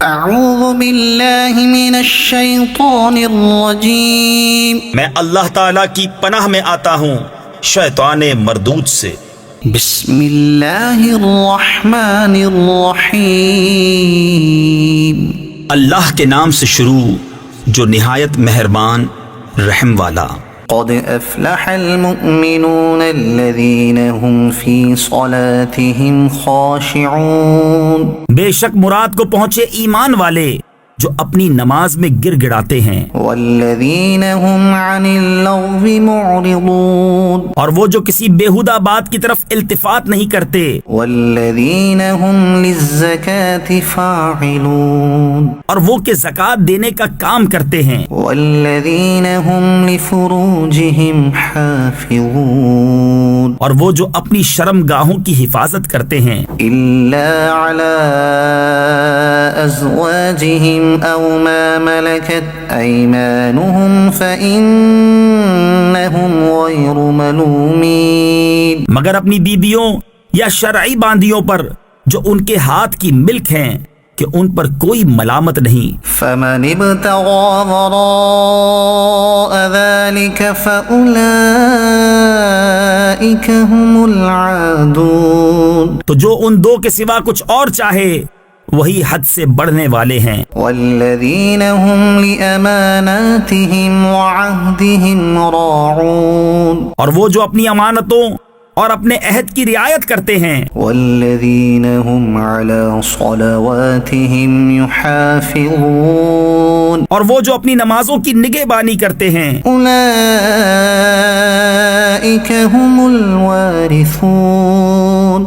اعوذ باللہ من الشیطان الرجیم، میں اللہ تعالیٰ کی پناہ میں آتا ہوں شیطان مردود سے۔ بسم اللہ الرحمن الرحیم، اللہ کے نام سے شروع جو نہایت مہربان رحم والا۔ قد افلح المؤمنون الذین هم فی صلاتهم خاشعون، بے شک مراد کو پہنچے ایمان والے جو اپنی نماز میں گر گڑاتے ہیں، والذین هم عن اللغو معرضون، اور وہ جو کسی بیہودہ بات کی طرف التفات نہیں کرتے، والذین هم للزکاة فاعلون، اور وہ کہ زکوٰۃ دینے کا کام کرتے ہیں، والذین هم لفروجهم حافظون، اور وہ جو اپنی شرم گاہوں کی حفاظت کرتے ہیں، الا علی ازواجهم او ما ملكت ايمانهم فانهم غير ملومين، مگر اپنی بیبیوں یا شرعی باندیوں پر جو ان کے ہاتھ کی ملک ہیں کہ ان پر کوئی ملامت نہیں۔ فمن ابتغى وراء ذلك فاولئك هم العادون، تو جو ان دو کے سوا کچھ اور چاہے وہی حد سے بڑھنے والے ہیں۔ والذین هم لأماناتهم وعهدهم راعون، اور وہ جو اپنی امانتوں اور اپنے عہد کی رعایت کرتے ہیں، والذین هم على صلواتهم يحافظون، اور وہ جو اپنی نمازوں کی نگہبانی کرتے ہیں، اولئک هم الوارثون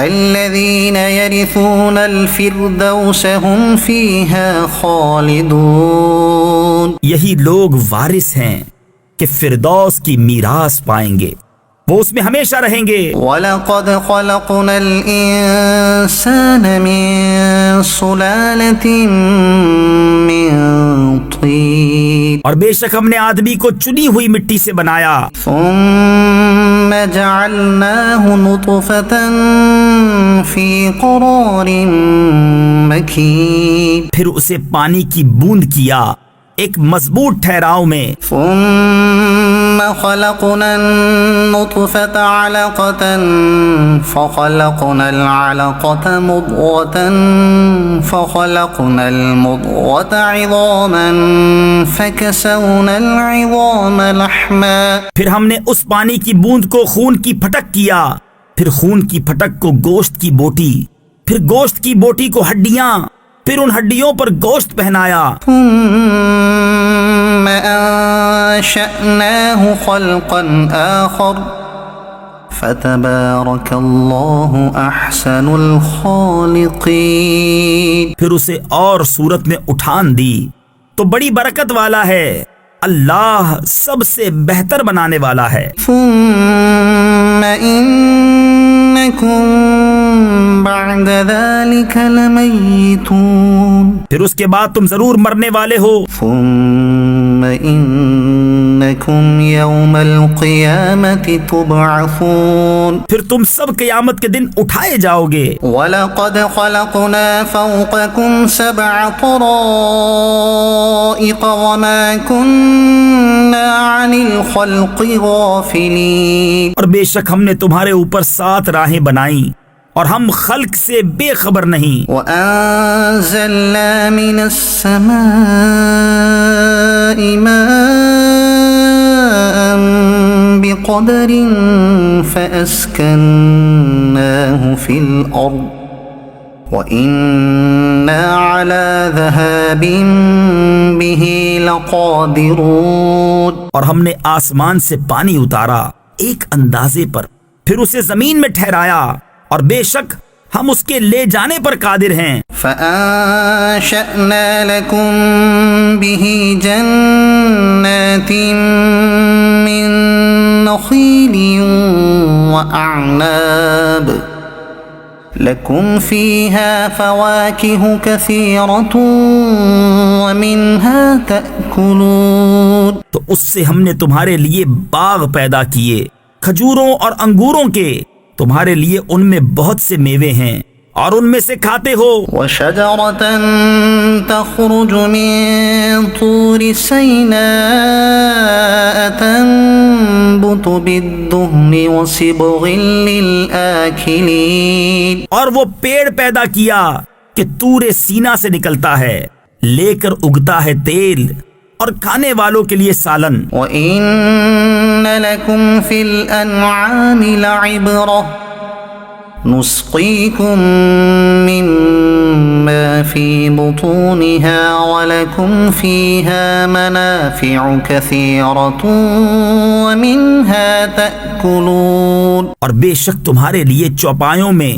الذین یرثون الفردوس هم فیہا خالدون، یہی لوگ وارث ہیں کہ فردوس کی میراث پائیں گے، وہ اس میں ہمیشہ رہیں گے۔ وَلَقَدْ خَلَقْنَا الْإِنسَانَ مِنْ صُلَالَةٍ مِّن طِينٍ، اور بے شک ہم نے آدمی کو چنی ہوئی مٹی سے بنایا، ثُمَّ جَعَلْنَاهُ نُطْفَةً فِي قَرَارٍ مَّكِينٍ، پھر اسے پانی کی بوند کیا ایک مضبوط ٹھہراؤ میں، ثم خلقنا النطفة علقة فخلقنا العلقة مضغة فخلقنا المضغة عظاما فكسونا العظام لحما، پھر ہم نے اس پانی کی بوند کو خون کی پھٹک کیا، پھر خون کی پھٹک کو گوشت کی بوٹی، پھر گوشت کی بوٹی کو ہڈیاں، پھر ان ہڈیوں پر گوشت پہنایا، ثم انشأناه خلقا آخر فتبارك الله احسن الخالقين، پھر اسے اور صورت میں اٹھان دی تو بڑی برکت والا ہے، اللہ سب سے بہتر بنانے والا ہے۔ ثم انکم بعد ذلك لمیتون، پھر اس کے بعد تم ضرور مرنے والے ہو، ثم انکم یوم القیامة تبعثون، پھر تم سب قیامت کے دن اٹھائے جاؤ گے۔ وَلَقَدْ خَلَقْنَا فَوْقَكُمْ سَبْعَ طَرَائِقَ وَمَا كُنَّا عَنِ الْخَلْقِ غَافِلِينَ، اور بے شک ہم نے تمہارے اوپر 7 راہیں بنائیں اور ہم خلق سے بے خبر نہیں۔ وَأَنزَلْنَا مِنَ السَّمَاءِ مَاءً بِقَدَرٍ فَأَسْكَنَّاهُ فِي الْأَرْضِ وَإِنَّا عَلَى ذَهَابٍ بِهِ لَقَادِرُونَ، اور ہم نے آسمان سے پانی اتارا ایک اندازے پر، پھر اسے زمین میں ٹھہرایا، اور بے شک ہم اس کے لے جانے پر قادر ہیں۔ فَأَنشَأْنَا لَكُم بِهِ جَنَّاتٍ مِّن نَّخِيلٍ وَأَعْنَابٍ لَكُمْ فِيهَا فَوَاكِهُ كَثِيرَةٌ وَمِنْهَا تَأْكُلُونَ، تو اس سے ہم نے تمہارے لیے باغ پیدا کیے کھجوروں اور انگوروں کے، تمہارے لیے ان میں بہت سے میوے ہیں اور ان میں سے کھاتے ہو وشجرة تخرج من طور سيناء تنبت بالدهن وصبغ للآكلين، اور وہ پیڑ پیدا کیا کہ طور سینا سے نکلتا ہے، لے کر اگتا ہے تیل اور کھانے والوں کے لیے سالن۔ وَإِنَّ لَكُمْ فِي الْأَنْعَامِ لَعِبْرَةً نُسْقِيكُم مِّمَّا فِي بُطُونِهَا وَلَكُمْ فِيهَا مَنَافِعُ كَثِيرَةٌ وَمِنْهَا تَأْكُلُونَ۔ اور بے شک تمہارے لیے چوپایوں میں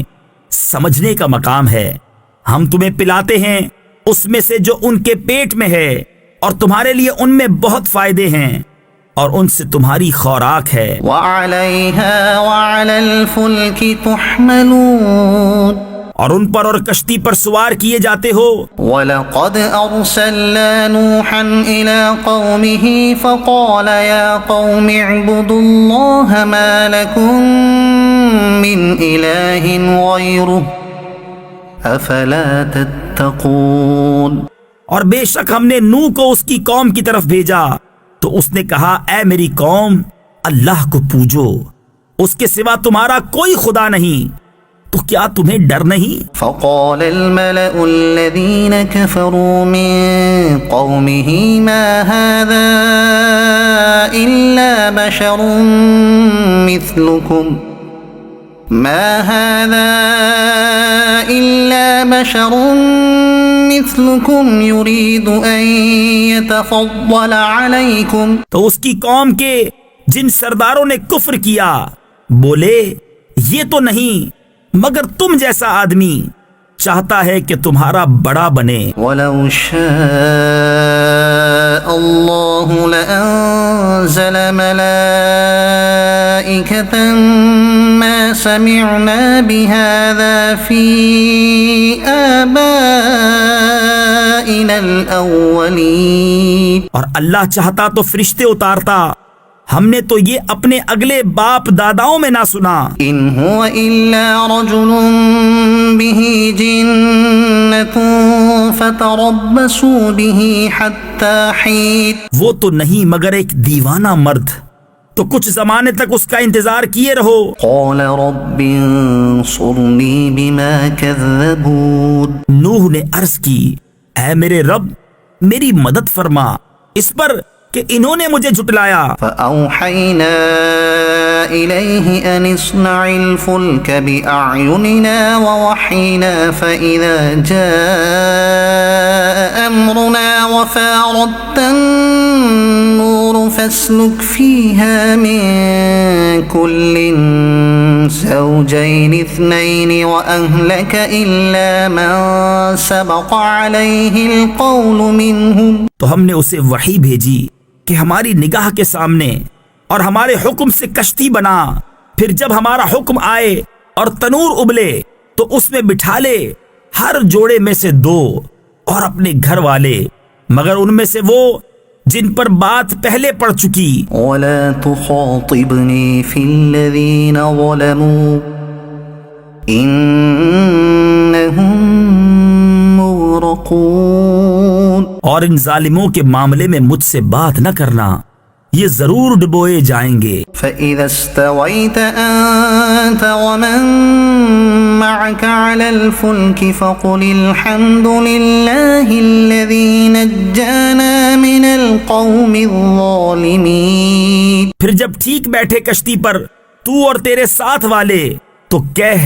سمجھنے کا مقام ہے، ہم تمہیں پلاتے ہیں اس میں سے جو ان کے پیٹ میں ہے، اور تمہارے لیے ان میں بہت فائدے ہیں، اور ان سے تمہاری خوراک ہے۔ وَعَلَيْهَا وَعَلَى الْفُلْكِ تُحْمَلُونَ، اور ان پر اور کشتی پر سوار کیے جاتے ہو۔ وَلَقَدْ أَرْسَلْنَا نُوحًا إِلَىٰ قَوْمِهِ فَقَالَ يَا قَوْمِ اعْبُدُوا اللَّهَ مَا لَكُم مِّنْ إِلَٰهٍ غَيْرُهُ أَفَلَا تَتَّقُونَ۔ اور بے شک ہم نے نوح کو اس کی قوم کی طرف بھیجا تو اس نے کہا، اے میری قوم، اللہ کو پوجو، اس کے سوا تمہارا کوئی خدا نہیں، تو کیا تمہیں ڈر نہیں؟ فقال الملأ الذين كفروا من قومه ما هذا إلا بشر مثلكم يريد أن يتفضل عليكم۔ تو اس کی قوم کے جن سرداروں نے کفر کیا بولے، یہ تو نہیں مگر تم جیسا آدمی چاہتا ہے کہ تمہارا بڑا بنے۔ وَلَوْ شَاءَ اللَّهُ لَأَنزَلَ مَلَائِكَةً مَا سَمِعْنَا بِهَذَا فِي آبَائِنَا الْأَوَّلِينَ۔ اور اللہ چاہتا تو فرشتے اتارتا، ہم نے تو یہ اپنے اگلے باپ داداؤں میں نہ سنا۔ إِنْ هُوَ إِلَّا رَجُلٌ بِهِ جِنَّةٌ فَتَرَبَّصُوا بِهِ حَتَّى حِينٍ۔ وہ تو نہیں مگر ایک دیوانہ مرد، تو کچھ زمانے تک اس کا انتظار کیے رہو۔ قَالَ رَبِّ انصُرْنِي بِمَا كَذَّبُونِ۔ نوح نے عرض کی، اے میرے رب میری مدد فرما اس پر کہ انہوں نے مجھے جھٹلایا۔ فَأَوْحَيْنَا إِلَيْهِ أَنِ اصْنَعِ الْفُلْكَ بِأَعْيُنِنَا وَوَحْيِنَا فَإِذَا جَاءَ أَمْرُنَا وَفَارَتِ النُّورُ فَاسْلُكْ فِيهَا مِن كُلٍّ زَوْجَيْنِ اثْنَيْنِ وَأَهْلَكَ إِلَّا مَن سَبَقَ عَلَيْهِ الْقَوْلُ مِنْهُمْ۔ تو ہم نے اسے وحی بھیجی کہ ہماری نگاہ کے سامنے اور ہمارے حکم سے کشتی بنا، پھر جب ہمارا حکم آئے اور تنور ابلے تو اس میں بٹھا لے ہر جوڑے میں سے 2 اور اپنے گھر والے، مگر ان میں سے وہ جن پر بات پہلے پڑ چکی۔ وَلَا تُخَاطِبْنِي فِي الَّذِينَ ظَلَمُوا إِنَّهُمْ مُغْرَقُونَ۔ اور ان ظالموں کے معاملے میں مجھ سے بات نہ کرنا، یہ ضرور ڈبوئے جائیں گے۔ فَإِذَا اسْتَوَيْتَ أَنْتَ وَمَنْ مَعَكَ عَلَى الْفُلْكِ فَقُلِ الْحَمْدُ لِلَّهِ الَّذِي نَجَّانَا مِنَ الْقَوْمِ الظَّالِمِينَ۔ پھر جب ٹھیک بیٹھے کشتی پر تو اور تیرے ساتھ والے تو کہہ،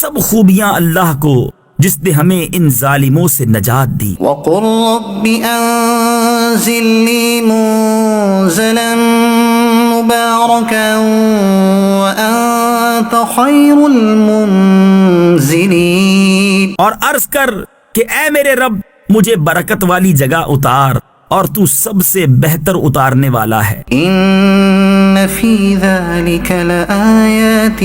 سب خوبیاں اللہ کو جس نے ہمیں ان ظالموں سے نجات دی۔ وَقُلْ رَبِّ أَنزِلْنِي مُنزَلًا مُبَارَكًا وَأَنتَ خَيْرُ الْمُنزِلِينَ۔ اور عرض کر کہ اے میرے رب مجھے برکت والی جگہ اتار، اور تو سب سے بہتر اتارنے والا ہے۔ إِنَّ فِي ذَلِكَ لَآيَاتٍ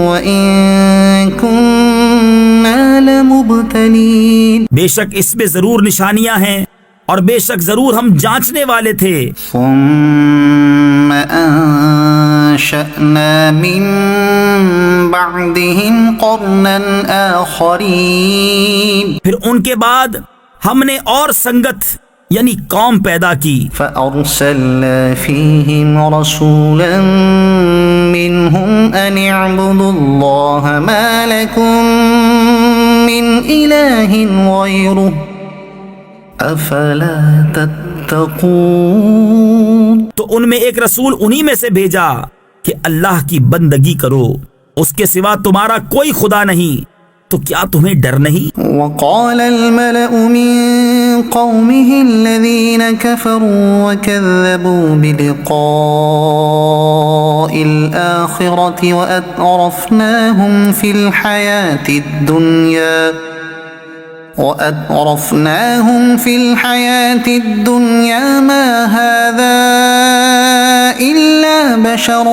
وَإِن كُنَّا لَمُبْتَلِينَ۔ بے شک اس میں ضرور نشانیاں ہیں، اور بے شک ضرور ہم جانچنے والے تھے. ثم أنشأنا من بعدهم قرنا آخرين پھر ان کے بعد ہم نے اور سنگت یعنی قوم پیدا کی. فأرسلنا فيهم رسولا منهم أن اعبدوا الله ما لكم من إله غيره أفلا تتقون. تو ان میں ایک رسول انہی میں سے بھیجا کہ اللہ کی بندگی کرو، اس کے سوا تمہارا کوئی خدا نہیں، تو کیا تمہیں ڈر نہیں؟ وقال الملأ من قومه الذين كفروا وكذبوا بلقاء الآخرة وأترفناهم في الحياة الدنيا ما هذا إلا بشر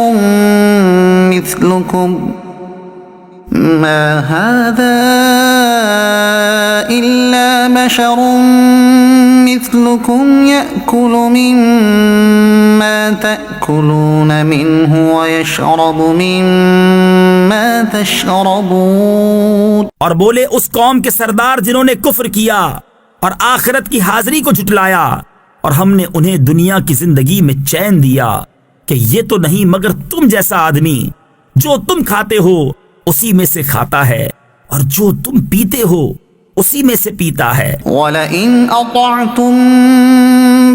مثلكم يأكل مما تأكلون منه ويشرب مما تشربون. اور بولے اس قوم کے سردار جنہوں نے کفر کیا اور آخرت کی حاضری کو جھٹلایا، اور ہم نے انہیں دنیا کی زندگی میں چین دیا کہ یہ تو نہیں مگر تم جیسا آدمی، جو تم کھاتے ہو اسی میں سے کھاتا ہے، اور جو تم پیتے ہو اسی میں سے پیتا ہے. وَلَئِنْ أَطَعْتُمْ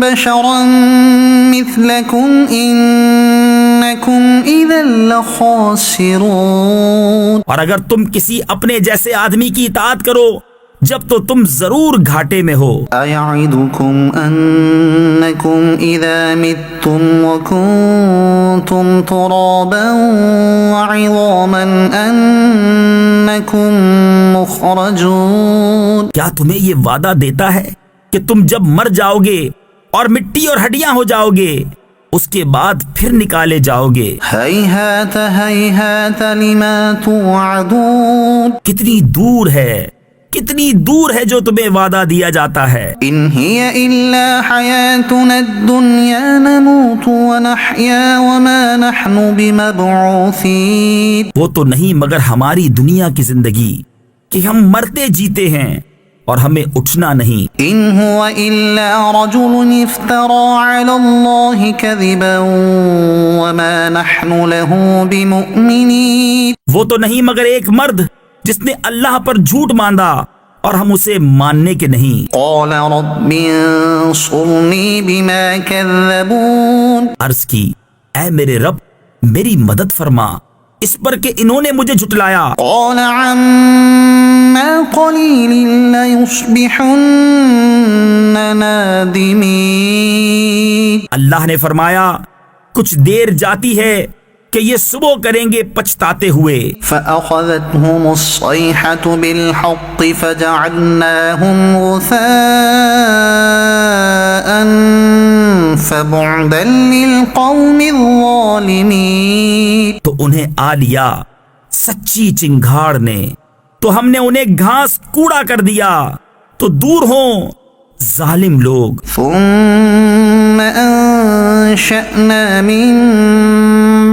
بَشَرًا مِثْلَكُمْ إِنَّكُمْ إِذًا لَخَاسِرُونَ. اور اگر تم کسی اپنے جیسے آدمی کی اطاعت کرو جب تو تم ضرور گھاٹے میں ہو. أَيَعِدُكُمْ أَنَّكُمْ إِذَا مِتُّمْ وَكُنْتُمْ تُرَابًا وَعِظَامًا أَنَّكُمْ مُخْرَجُونَ. کیا تمہیں یہ وعدہ دیتا ہے کہ تم جب مر جاؤ گے اور مٹی اور ہڈیاں ہو جاؤ گے اس کے بعد پھر نکالے جاؤ گے؟ هَيْهَاتَ هَيْهَاتَ لِمَا تُوعَدُونَ. کتنی دور ہے جو تمہیں وعدہ دیا جاتا ہے. إِنْ هِيَ إِلَّا حَيَاتُنَا الدُّنْيَا نَمُوتُ وَنَحْيَا وَمَا نَحْنُ بِمَبْعُوثِينَ. وہ تو نہیں مگر ہماری دنیا کی زندگی کہ ہم مرتے جیتے ہیں اور ہمیں اٹھنا نہیں. إِنْ هُوَ إِلَّا رَجُلٌ افْتَرَى عَلَى اللَّهِ كَذِبًا وَمَا نَحْنُ لَهُ بِمُؤْمِنِينَ. وہ تو نہیں مگر ایک مرد جس نے اللہ پر جھوٹ باندھا اور ہم اسے ماننے کے نہیں. قَالَ رَبِّ انصُرْنِي بِمَا كَذَّبُونَ. عرض کی اے میرے رب میری مدد فرما اس پر کہ انہوں نے مجھے جھٹلایا. قَالَ عَمَّا قَلِيلٍ لَيُصْبِحُنَّ نَادِمِينَ. اللہ نے فرمایا کچھ دیر جاتی ہے کہ یہ صبح کریں گے پچھتاتے ہوئے. فَأَخَذَتْهُمُ الصَّيْحَةُ بِالْحَقِّ فَجَعَلْنَاهُمْ غُثَاءً فَبُعْدًا لِلْقَوْمِ الظَّالِمِينَ. تو انہیں آ لیا سچی چنگھاڑ نے تو ہم نے انہیں گھاس کوڑا کر دیا، تو دور ہوں ظالم لوگ. ثُمَّ أَنشَأْنَا مِن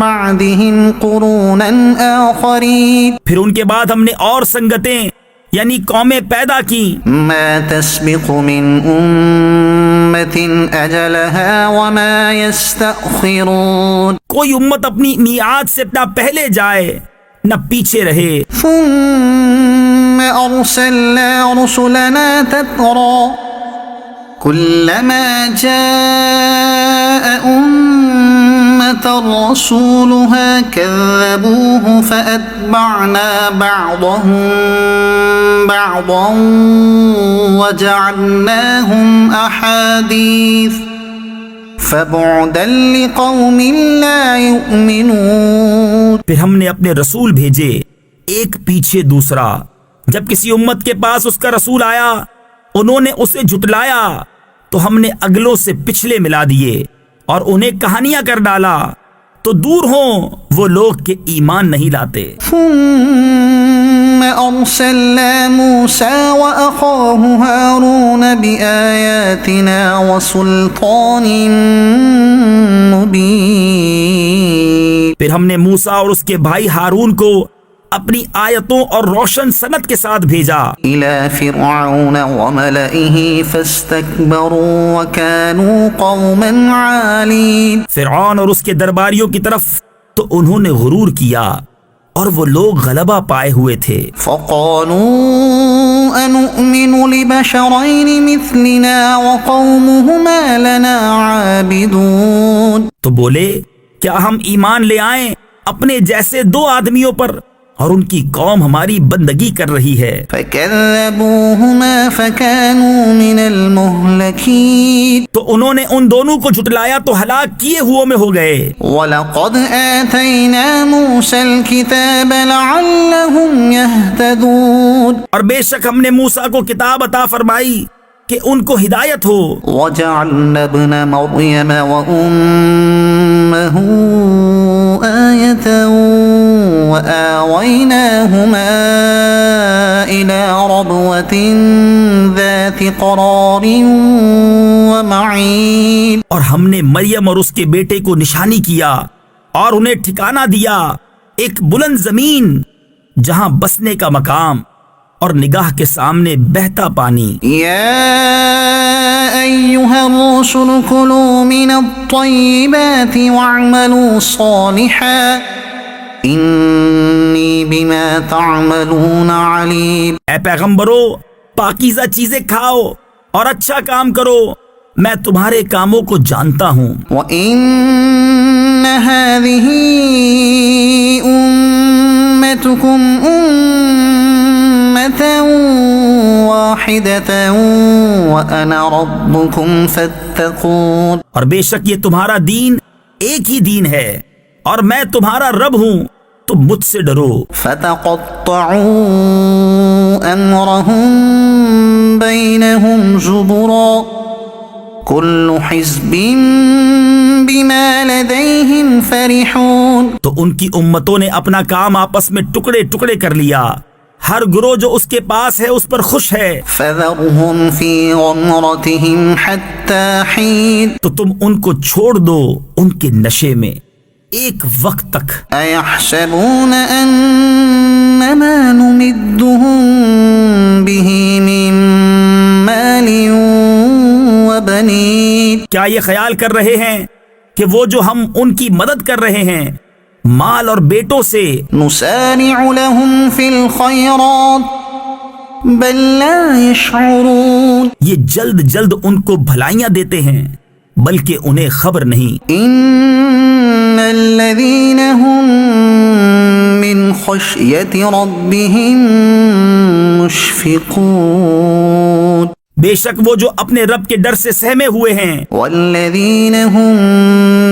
بَعْدِهِمْ قُرُونًا آخَرِينَ. پھر ان کے بعد ہم نے اور سنگتیں یعنی قومیں پیدا کی. مَا تَسْبِقُ مِنْ أُمَّةٍ أَجَلَهَا وَمَا يَسْتَأْخِرُونَ. کوئی امت اپنی میعاد سے نہ پہلے جائے نہ پیچھے رہے. ثُمَّ أَرْسَلْنَا رُسُلَنَا تَتْرَى كُلَّمَا جَاءَ أُمَّةً رَسُولُهَا كَذَّبُوهُ فَأَتْبَعْنَا بَعْضَهُم بَعْضًا وَجَعَلْنَاهُمْ أَحَادِيثَ فَبُعْدًا لِقَوْمٍ لَا يُؤْمِنُونَ. پھر ہم نے اپنے رسول بھیجے ایک پیچھے دوسرا. جب کسی امت کے پاس اس کا رسول آیا انہوں نے اسے جھٹلایا تو ہم نے اگلوں سے پچھلے ملا دیے اور انہیں کہانیاں کر ڈالا، تو دور ہوں وہ لوگ کہ ایمان نہیں لاتے. ثُمَّ أرسلنا موسى وأخاه هارون بآياتنا وسلطان مبين. پھر ہم نے موسیٰ اور اس کے بھائی ہارون کو اپنی آیتوں اور روشن سند کے ساتھ بھیجا إلى فرعون وملئه فاستكبروا وكانوا قوما عالين. فرعون اور اس کے درباریوں کی طرف تو انہوں نے غرور کیا اور وہ لوگ غلبہ پائے ہوئے تھے. فقالوا أنؤمن لبشرين مثلنا وقومهما لنا عابدون. تو بولے کیا ہم ایمان لے آئیں اپنے جیسے دو آدمیوں پر اور ان کی قوم ہماری بندگی کر رہی ہے. فكذبوهما فكانوا من المهلكين. تو انہوں نے ان دونوں کو جھٹلایا تو ہلاک کیے ہوئے میں ہو گئے. وَلَقَدْ آتَيْنَا مُوسَى الْكِتَابَ لَعَلَّهُمْ يَهْتَدُونَ. اور بے شک ہم نے موسیٰ کو کتاب عطا فرمائی کہ ان کو ہدایت ہو. وَجَعَلْنَا ابْنَ مَرْيَمَ وَأُمَّهُ آيَةً وَآوَيْنَاهُمَا إِلَى رَبْوَةٍ ذَاتِ قَرَارٍ وَمَعِينٍ. اور ہم نے مریم اور اس کے بیٹے کو نشانی کیا اور انہیں ٹھکانہ دیا ایک بلند زمین جہاں بسنے کا مقام اور نگاہ کے سامنے بہتا پانی. يا أيها الرسل كلوا من الطيبات واعملوا صالحا إني بما تعملون عليم. اے پیغمبرو پاکیزہ چیزیں کھاؤ اور اچھا کام کرو میں تمہارے کاموں کو جانتا ہوں. وَإِنَّ هَذِهِ أُمَّتُكُمْ أُمَّةً وَاحِدَةً وَأَنَا رَبُّكُمْ فَاتَّقُونِ. اور بے شک یہ تمہارا دین ایک ہی دین ہے اور میں تمہارا رب ہوں تو مجھ سے ڈرو. فَتَقَطَّعُوا أَمْرَهُمْ بَيْنَهُمْ زُبُرًا كُلُّ حِزْبٍ بِمَا لَدَيْهِمْ فَرِحُونَ. تو ان کی امتوں نے اپنا کام آپس میں ٹکڑے ٹکڑے کر لیا ہر گروہ جو اس کے پاس ہے اس پر خوش ہے. فَذَرْهُمْ فِي غَمْرَتِهِمْ حَتَّى حِينٍ. تو تم ان کو چھوڑ دو ان کے نشے میں ایک وقت تک. أَيَحْسَبُونَ أَنَّمَا نُمِدُّهُم بِهِ مِن مَّالٍ وَبَنِينَ. کیا یہ خیال کر رہے ہیں کہ وہ جو ہم ان کی مدد کر رہے ہیں مال اور بیٹوں سے نُسَارِعُ لَهُمْ فِي الْخَيْرَاتِ بَل لَّا يَشْعُرُونَ. یہ جلد جلد ان کو بھلائیاں دیتے ہیں بلکہ انہیں خبر نہیں. إِنَّ الَّذِينَ هُم مِّنْ خَشْيَةِ رَبِّهِم مُشْفِقُونَ. بے شک وہ جو اپنے رب کے ڈر سے سہمے ہوئے ہیں. وَالَّذِينَ هُم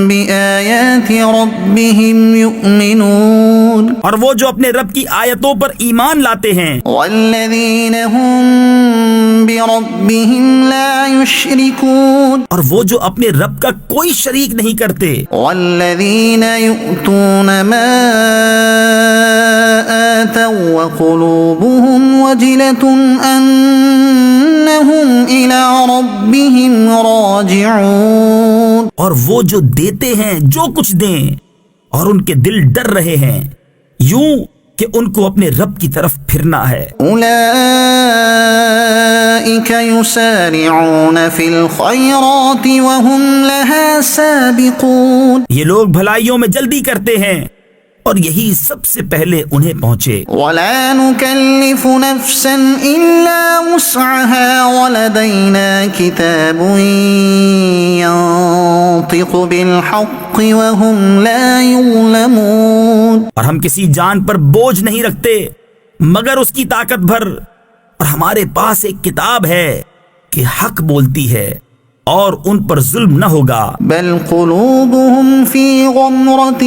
بِآيَاتِ رَبِّهِمْ يُؤْمِنُونَ. اور وہ جو اپنے رب کی آیتوں پر ایمان لاتے ہیں. وَالَّذِينَ هُم بِرَبِّهِمْ لَا يُشْرِكُونَ. اور وہ جو اپنے رب کا کوئی شریک نہیں کرتے. وَالَّذِينَ يُؤْتُونَ مَا آتَوا وَقُلُوبُهُمْ وَجِلَةٌ أَنَّهُمْ إِلَى رَبِّهِمْ رَاجِعُونَ. اور وہ جو دیتے ہیں جو کچھ دیں اور ان کے دل ڈر رہے ہیں یوں کہ ان کو اپنے رب کی طرف پھرنا ہے. أُولَئِكَ يُسَارِعُونَ فِي الْخَيْرَاتِ وَهُمْ لَهَا سَابِقُونَ. یہ لوگ بھلائیوں میں جلدی کرتے ہیں اور یہی سب سے پہلے انہیں پہنچے. وَلَا نُكَلِّفُ نَفْسًا إِلَّا وُسْعَهَا وَلَدَيْنَا كِتَابٌ يَنطِقُ بِالْحَقِّ وَهُمْ لَا يُظْلَمُونَ. اور ہم کسی جان پر بوجھ نہیں رکھتے مگر اس کی طاقت بھر اور ہمارے پاس ایک کتاب ہے کہ حق بولتی ہے اور ان پر ظلم نہ ہوگا. بل قلوبهم في غمرة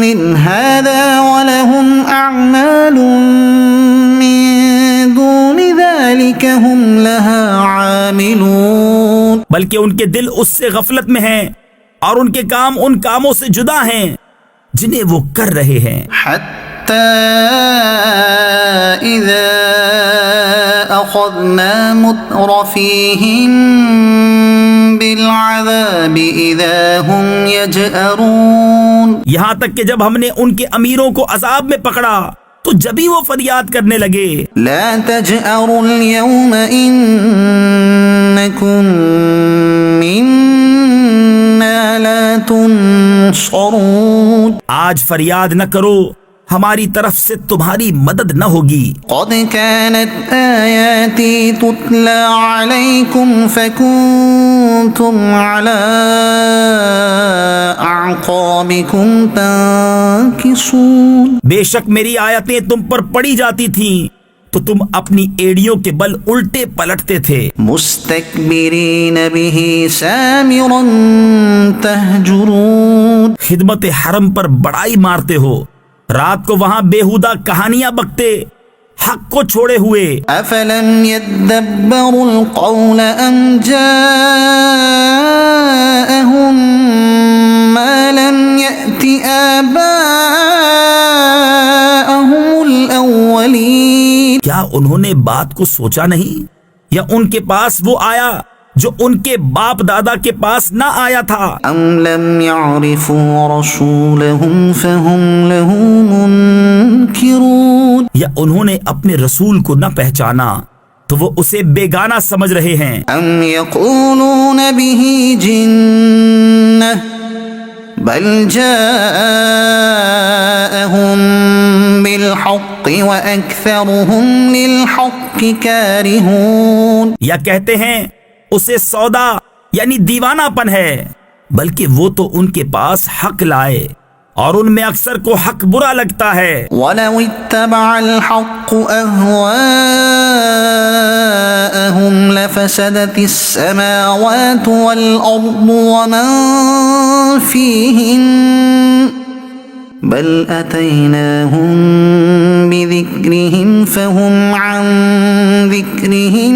من هذا ولهم أعمال من دون ذلك هم لها عاملون. بلکہ ان کے دل اس سے غفلت میں ہیں اور ان کے کام ان کاموں سے جدا ہیں جنہیں وہ کر رہے ہیں. حتى إذا أخذنا مترفيهم بالعذاب إذا هم يجأرون. یہاں تک کہ جب ہم نے ان کے امیروں کو عذاب میں پکڑا تو جبھی وہ فریاد کرنے لگے لا تجأروا اليوم إنكم منا لا تنصرون. آج فریاد نہ کرو، ہماری طرف سے تمہاری مدد نہ ہوگی. قد كانت آياتي تتلى عليكم فكنتم على أعقابكم تنكصون. بے شک میری آیتیں تم پر پڑھی جاتی تھیں تو تم اپنی ایڑیوں کے بل الٹے پلٹتے تھے. مستكبرين به سامرا تهجرون. خدمت حرم پر بڑائی مارتے ہو، رات کو وہاں بےہودہ کہانیاں بکتے، حق کو چھوڑے ہوئے. أفلم يدبروا القول أم جاءهم ما لم يأت آباءهم الأولين. کیا انہوں نے بات کو سوچا نہیں، یا ان کے پاس وہ آیا جو ان کے باپ دادا کے پاس نہ آیا تھا؟ أم لم يعرفوا رسولهم فهم له منكرون. یا انہوں نے اپنے رسول کو نہ پہچانا تو وہ اسے بیگانہ سمجھ رہے ہیں. أم يقولون به جنة بل جاءهم بالحق وأكثرهم للحق كارهون. یا کہتے ہیں اسے سودا یعنی دیوانہ پن ہے، بلکہ وہ تو ان کے پاس حق لائے اور ان میں اکثر کو حق برا لگتا ہے. ولو اتبع الحق أهواءهم لفسدت السماوات والأرض ومن فيهن بل أتيناهم بذكرهم فهم عن ذكرهم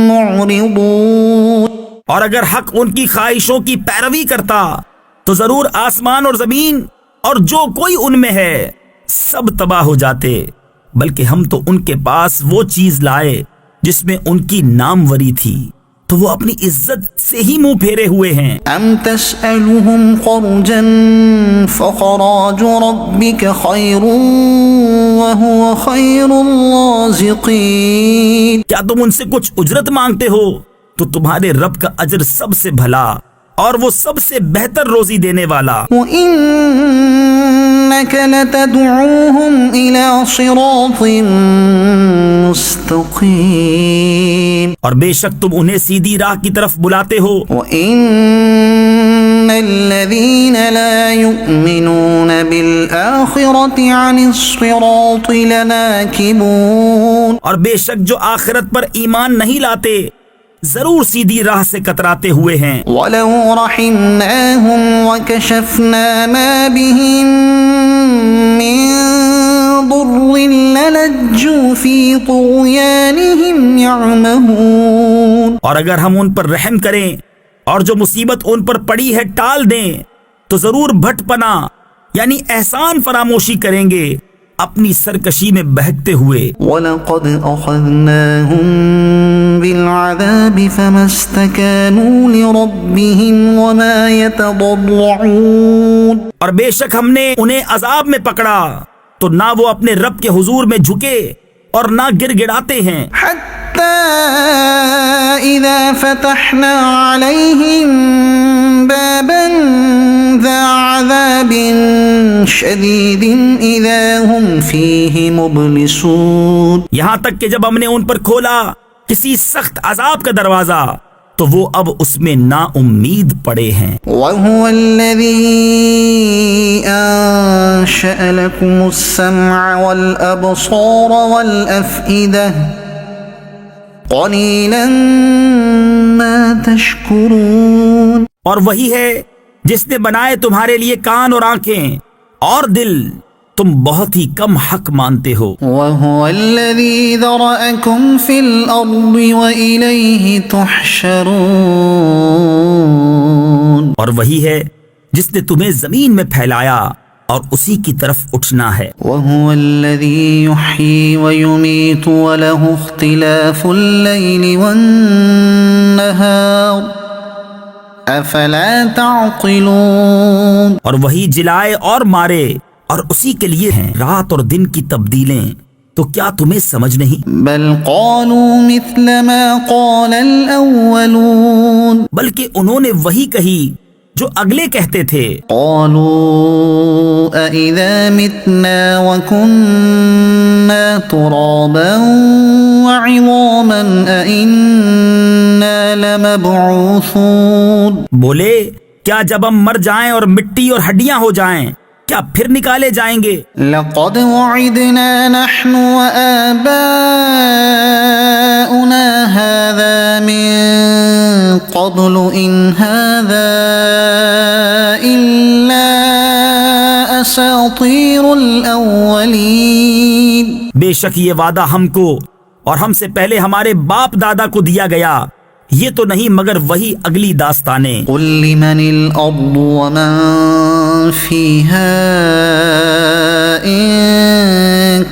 معرضون. اور اگر حق ان کی خواہشوں کی پیروی کرتا تو ضرور آسمان اور زمین اور جو کوئی ان میں ہے سب تباہ ہو جاتے، بلکہ ہم تو ان کے پاس وہ چیز لائے جس میں ان کی ناموری تھی، تو وہ اپنی عزت سے ہی منہ پھیرے ہوئے ہیں. أم تسألهم خرجا فخراج ربك خير وهو خير الرازقين. کیا تم ان سے کچھ اجرت مانگتے ہو تو تمہارے رب کا اجر سب سے بھلا اور وہ سب سے بہتر روزی دینے والا. وإنك لتدعوهم إلى صراط مستقيم. اور بے شک تم انہیں سیدھی راہ کی طرف بلاتے ہو. وإن الذين لا يؤمنون بالآخرة عن الصراط لناكبون. اور بے شک جو آخرت پر ایمان نہیں لاتے ضرور سیدھی راہ سے کتراتے ہوئے ہیں. ولو رحمناهم وكشفنا ما بهم من ضر للجوا في طغيانهم يعمهون. اور اگر ہم ان پر رحم کریں اور جو مصیبت ان پر پڑی ہے ٹال دیں تو ضرور بھٹ پنا یعنی احسان فراموشی کریں گے اپنی سرکشی میں بہکتے ہوئے. وَلَقَدْ أَخَذْنَاهُمْ بِالْعَذَابِ فَمَا اسْتَكَانُوا لِرَبِّهِمْ وَمَا يَتَضَرَّعُونَ. اور بے شک ہم نے انہیں عذاب میں پکڑا تو نہ وہ اپنے رب کے حضور میں جھکے اور نہ گر گڑاتے ہیں. حَتَّى إِذَا فَتَحْنَا عَلَيْهِمْ بَابًا ذَا عَذَابٍ شَدِيدٍ إِذَا هُمْ فِيهِ مُبْلِسُونَ. یہاں تک کہ جب ہم نے ان پر کھولا کسی سخت عذاب کا دروازہ تو وہ اب اس میں نا امید پڑے ہیں. وَهُوَ الَّذِي أَنشَأَ لَكُمُ السَّمْعَ وَالْأَبْصَارَ وَالْأَفْئِدَةَ قَلِيلًا مَا تَشْكُرُونَ. اور وہی ہے جس نے بنائے تمہارے لیے کان اور آنکھیں اور دل، تم بہت ہی کم حق مانتے ہو. وَهُوَ الَّذِي ذَرَأَكُمْ فِي الْأَرْضِ وَإِلَيْهِ تُحْشَرُونَ. اور وہی ہے جس نے تمہیں زمین میں پھیلایا اور اسی کی طرف اٹھنا ہے۔ وهو الذي يحيي ويميت وله اختلاف الليل والنهار افلا تعقلون۔ اور وہی جلائے اور مارے، اور اسی کے لیے ہیں رات اور دن کی تبدیلیں، تو کیا تمہیں سمجھ نہیں؟ بل قالوا مثل ما قال الاولون، بلکہ انہوں نے وہی کہی جو اگلے کہتے تھے۔ قالوا أإذا متنا وكنا ترابا وعظاما أإنا لمبعوثون، بولے کیا جب ہم مر جائیں اور مٹی اور ہڈیاں ہو جائیں کیا پھر نکالے جائیں گے؟ لقد وعدنا نحن وآباؤنا هذا من قبل إن هذا إلا أساطير الأولين۔ بے شک یہ وعدہ ہم کو اور ہم سے پہلے ہمارے باپ دادا کو دیا گیا، یہ تو نہیں مگر وہی اگلی داستانیں۔ قل لمن الأرض ومن فيها إن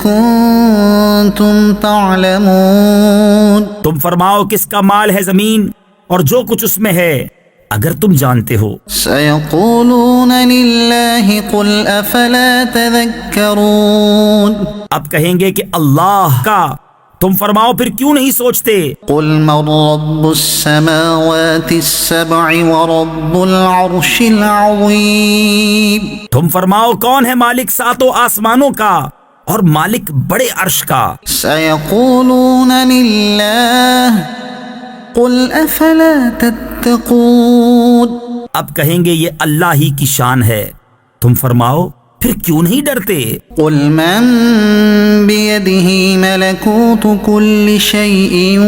كنتم تعلمون، تم فرماؤ کس کا مال ہے زمین اور جو کچھ اس میں ہے اگر تم جانتے ہو۔ سيقولون لله قل أفلا تذكرون، اب کہیں گے کہ اللہ کا، تم فرماؤ پھر کیوں نہیں سوچتے؟ قل من رب السماوات السبع ورب العرش العظيم، تم فرماؤ کون ہے مالک ساتوں آسمانوں کا اور مالک بڑے عرش کا؟ سيقولون لله قل أفلا تتقون، اب کہیں گے یہ اللہ ہی کی شان ہے، تم فرماؤ پھر کیوں نہیں ڈرتے؟ قل من بيده ملكوت كل شيء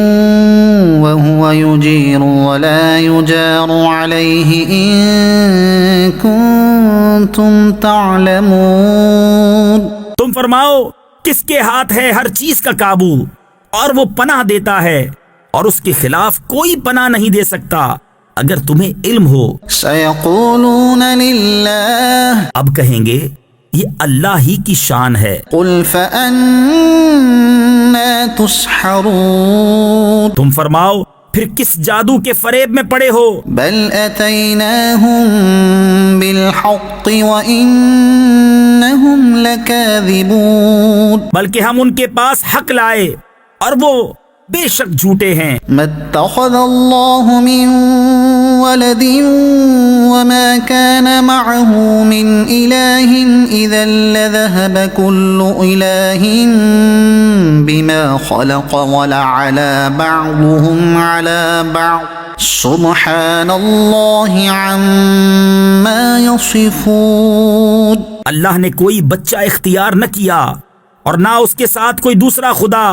وهو يجير ولا يجار عليه إن كنتم تعلمون، تم فرماؤ کس کے ہاتھ ہے ہر چیز کا قابو اور وہ پناہ دیتا ہے اور اس کے خلاف کوئی پناہ نہیں دے سکتا اگر تمہیں علم ہو۔ سيقولون لله اب کہیں گے یہ اللہ ہی کی شان ہے، قل فأنا تسحرون، تم فرماؤ پھر کس جادو کے فریب میں پڑے ہو؟ بل أتيناهم بالحق وإنهم لكاذبون، بلکہ ہم ان کے پاس حق لائے اور وہ بے شک جھوٹے ہیں۔ ما اتخذ الله من ولد وما كان معه من إله إذا لذهب كل إله بما خلق ولعلى بعضهم على بعض سبحان الله عما يصفون۔ اللہ نے کوئی بچہ اختیار نہ کیا اور نہ اس کے ساتھ کوئی دوسرا خدا،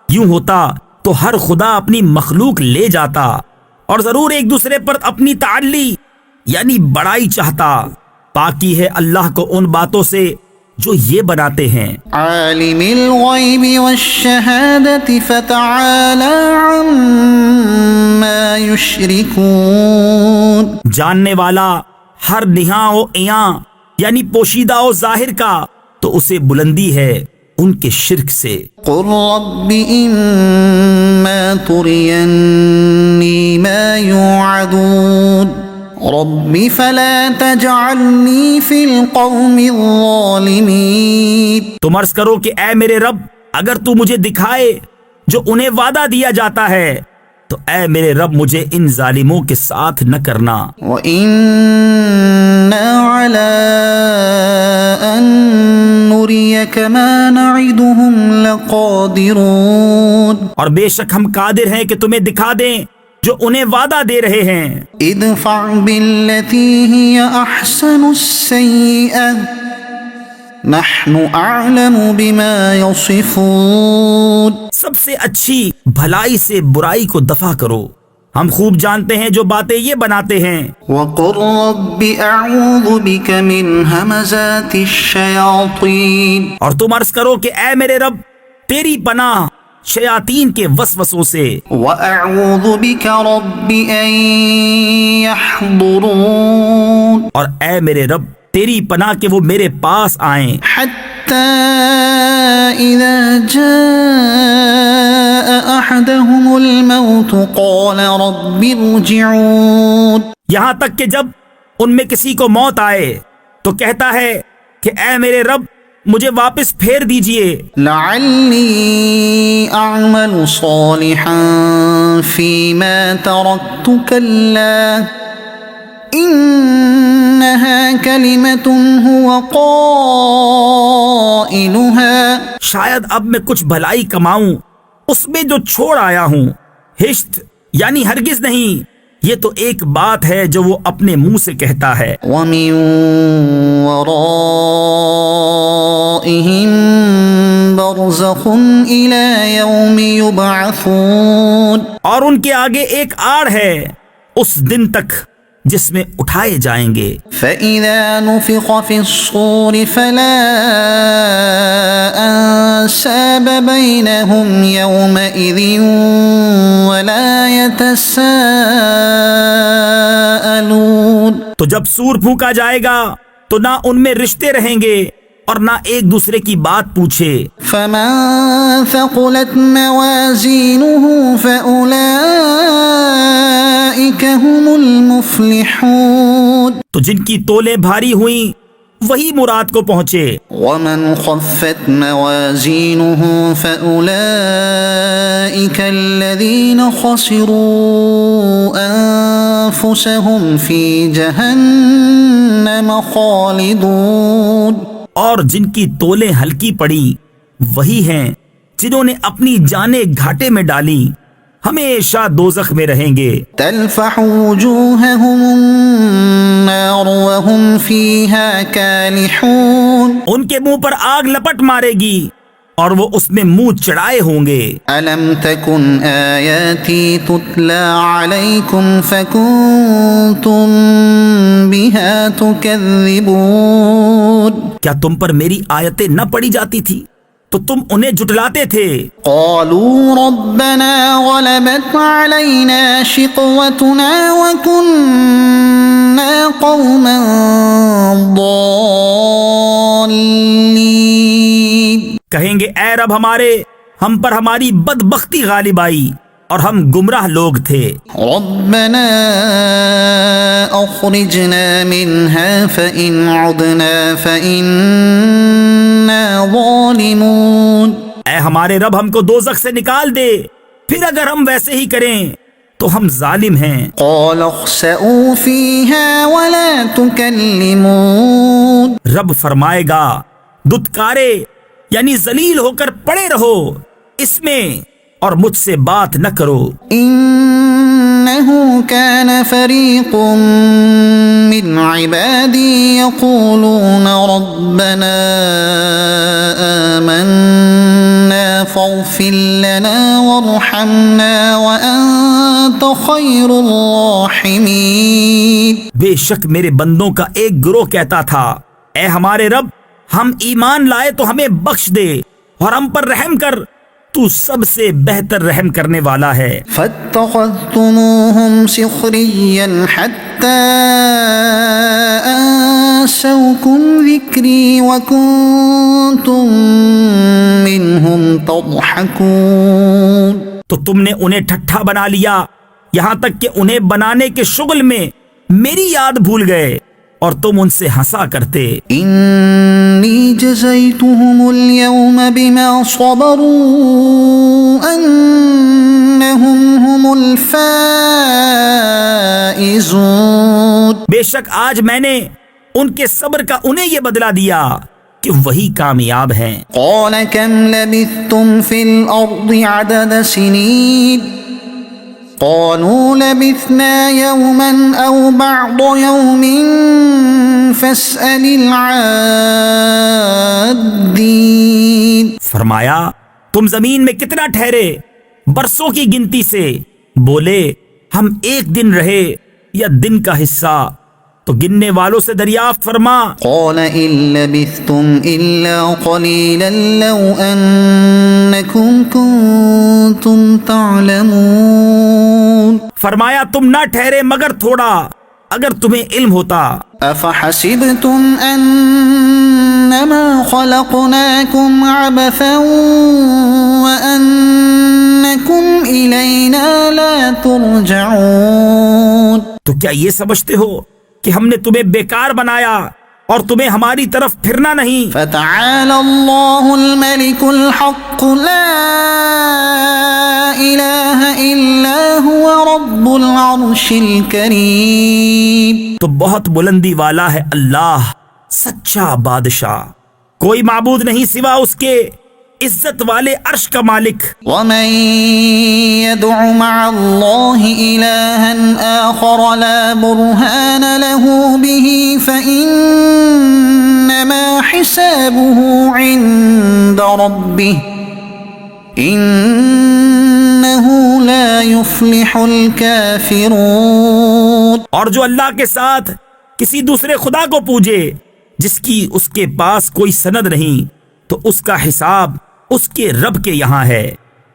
یوں ہوتا تو ہر خدا اپنی مخلوق لے جاتا اور ضرور ایک دوسرے پر اپنی تعلی یعنی بڑائی چاہتا۔ پاکی ہے اللہ کو ان باتوں سے جو یہ بناتے ہیں۔ عالم الغیب والشہادة فتعالى عما یشرکون، جاننے والا ہر نہاں و عیاں یعنی پوشیدہ و ظاہر کا، تو اسے بلندی ہے ان کے شرک سے۔ قل رب اما ترینی ما یوعدون رب فلا تجعلنی فی القوم الظالمین، تم عرض کرو کہ اے میرے رب اگر تو مجھے دکھائے جو انہیں وعدہ دیا جاتا ہے تو اے میرے رب مجھے ان ظالموں کے ساتھ نہ کرنا۔ وَإِنَّا عَلَىٰ أَن نُّرِيَكَ مَا نَعِدُهُمْ لَقَادِرُونَ، اور بے شک ہم قادر ہیں کہ تمہیں دکھا دیں جو انہیں وعدہ دے رہے ہیں۔ ادفع بالتي هي احسن السيئة نحن اعلم بما يصفون، سب سے اچھی بھلائی سے برائی کو دفع کرو، ہم خوب جانتے ہیں جو باتیں یہ بناتے ہیں۔ وقل رب اعوذ بك من همزات الشياطين، اور تم عرض کرو کہ اے میرے رب تیری پناہ شیاطین کے وسوسوں سے، واعوذ بك رب ان يحضرون، اور اے میرے رب تیری پناہ کہ وہ میرے پاس آئیں. حتى إذا جاء أحدهم الموت قال رب ارجعون. یہاں تک کہ جب ان میں کسی کو موت آئے تو کہتا ہے کہ اے میرے رب مجھے واپس پھیر دیجئے لعلی اعمل صالحا فيما تركت كلا انها كلمة هو قائلها. شاید اب میں کچھ بھلائی کماؤں اس میں جو چھوڑ آیا ہوں. ہشت یعنی ہرگز نہیں، یہ تو ایک بات ہے جو وہ اپنے منہ سے کہتا ہے. ومن ورائهم برزخ إلى يوم يبعثون. اور ان کے آگے ایک آڑ ہے اس دن تک جس میں اٹھائے جائیں گے. فإذا نفخ في الصور فلا أنساب بينهم يومئذ ولا يتساءلون. تو جب سور پھونکا جائے گا تو نہ ان میں رشتے رہیں گے اور نہ ایک دوسرے کی بات پوچھے. فمن ثقلت موازينه فأولئك هم المفلحون. تو جن کی تولیں بھاری ہوئیں وہی مراد کو پہنچے. ومن خفت موازينه فأولئك الذين خسروا أنفسهم في جهنم خالدون. اور جن کی تولیں ہلکی پڑی وہی ہیں جنہوں نے اپنی جانیں گھاٹے میں ڈالی، ہمیشہ دوزخ میں رہیں گے. تلفح وجوههم النار وهم فيها كالحون. ان کے منہ پر آگ لپٹ مارے گی اور وہ اس میں منہ چڑھائے ہوں گے. ألم تكن آياتي تتلى عليكم فكنتم بها تكذبون. کیا تم پر میری آیتیں نہ پڑھی جاتی تھی تو تم انہیں جھٹلاتے تھے. قالوا ربنا غلبت علينا شقوتنا وكنا قوما ضالين. کہیں گے اے رب ہمارے، ہم پر ہماری بدبختی غالب آئی اور ہم گمراہ لوگ تھے. ربنا اخرجنا منها فإن عدنا فإنا ظالمون. اے ہمارے رب ہم کو دوزخ سے نکال دے، پھر اگر ہم ویسے ہی کریں تو ہم ظالم ہیں. قال اخسئوا فيها ولا تكلمون. رب فرمائے گا دتکارے یعنی ذلیل ہو کر پڑے رہو اس میں اور مجھ سے بات نہ کرو. إنه كان فريق من عبادي يقولون ربنا آمنا فاغفر لنا وارحمنا وأنت خير الراحمين. بے شک میرے بندوں کا ایک گروہ کہتا تھا اے ہمارے رب ہم ایمان لائے تو ہمیں بخش دے اور ہم پر رحم کر، تو سب سے بہتر رحم کرنے والا ہے. فاتخذتموهم سخريا حتى أنسوكم ذكري وكنتم منهم تضحكون. تو تم نے انہیں ٹھٹھا بنا لیا یہاں تک کہ انہیں بنانے کے شغل میں میری یاد بھول گئے اور تم ان سے ہنسا کرتے. إني جزيتهم اليوم بما صبروا أنهم هم الفائزون. بے شک آج میں نے ان کے صبر کا انہیں یہ بدلہ دیا کہ وہی کامیاب ہیں. قال كم لبثتم في الأرض عدد سنين قالوا لبثنا يوما أو بعض يوم فاسأل العادين. فرمایا تم زمین میں کتنا ٹھہرے؟ برسوں کی گنتی سے. بولے ہم ایک دن رہے یا دن کا حصہ، تو گننے والوں سے دریافت فرما. قال إن لبثتم إلا قليلا لو أنكم كنتم تعلمون. فرمایا تم نہ ٹھہرے مگر تھوڑا اگر تمہیں علم ہوتا. أفحسبتم أنما خلقناكم عبثا وأنكم إلينا لا ترجعون؟ تو کیا یہ سمجھتے ہو کہ ہم نے تمہیں بیکار بنایا اور تمہیں ہماری طرف پھرنا نہیں؟ فتعالى الله الملك الحق لا إله إلا هو رب العرش الكريم. تو بہت بلندی والا ہے اللہ، سچا بادشاہ، کوئی معبود نہیں سوا اس کے، عزت والے عرش کا مالک. ومن يدع مع الله إلها آخر لا برهان له به فإنما حسابه عند ربه إنه لا يفلح الكافرون. اور جو اللہ کے ساتھ کسی دوسرے خدا کو پوجے جس کی اس کے پاس کوئی سند نہیں، تو اس کا حساب اس کے رب کے یہاں ہے،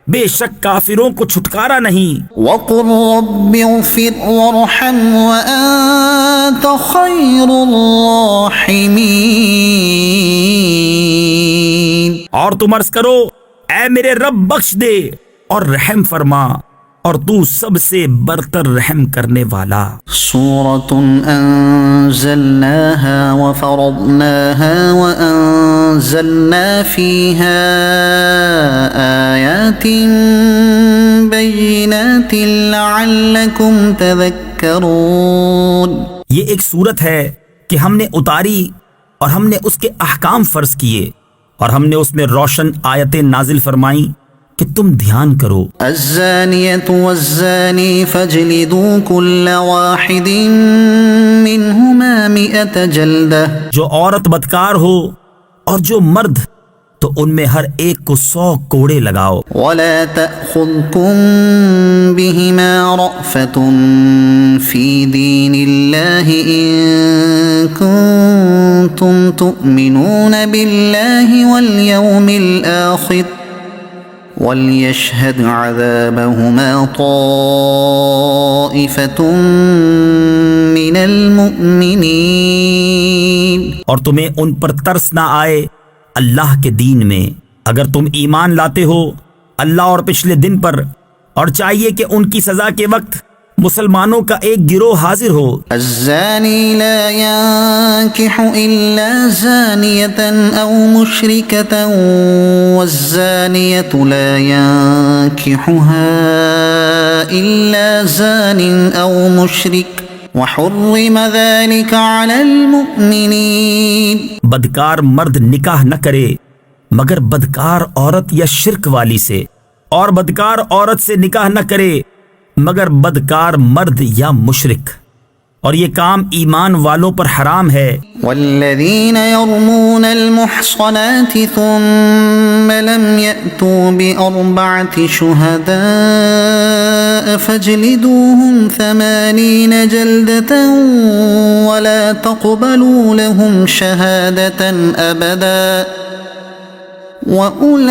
بے شک کافروں کو چھٹکارا نہیں. وقل رب اغفر وارحم وأنت خير الراحمين. اور تم عرض کرو اے میرے رب بخش دے اور رحم فرما، اور تو سب سے برتر رحم کرنے والا. سورة أنزلناها وفرضناها وأنزلنا فيها آيات بينات لعلكم تذكرون. یہ ایک صورت ہے کہ ہم نے اتاری اور ہم نے اس کے احکام فرض کیے اور ہم نے اس میں روشن آیتیں نازل فرمائیں کہ تم دھیان کرو. الزانية والزاني فاجلدوا كل واحد منهما 100 جلدة. جو عورت بدکار ہو اور جو مرد، تو ان میں ہر ایک کو 100 کوڑے لگاؤ. ولا تأخذكم بهما رأفة في دين الله إن كنتم تؤمنون بالله واليوم الآخر وَلْيَشْهَدْ عَذَابَهُمَا طَائِفَةٌ مِّنَ الْمُؤْمِنِينَ. اور تمہیں ان پر ترس نہ آئے اللہ کے دین میں اگر تم ایمان لاتے ہو اللہ اور پچھلے دن پر، اور چاہیے کہ ان کی سزا کے وقت مسلمانوں کا ایک گروہ حاضر ہو. الزانی لا ينكح إلا زانية أو مشركة والزانية لا ينكحها إلا زان أو مشرك وحرم ذلك على المؤمنين. بدکار مرد نکاح نہ کرے مگر بدکار عورت یا شرک والی سے، اور بدکار عورت سے نکاح نہ کرے مگر بدکار مرد یا مشرک، اور یہ کام ایمان والوں پر حرام ہے. والذین یرمون المحصنات ثم لم یأتوا بأربعة شہداء فاجلدوهم 80 جلدة ولا تقبلوا لهم شہادة أبدا وَأُولَئِكَ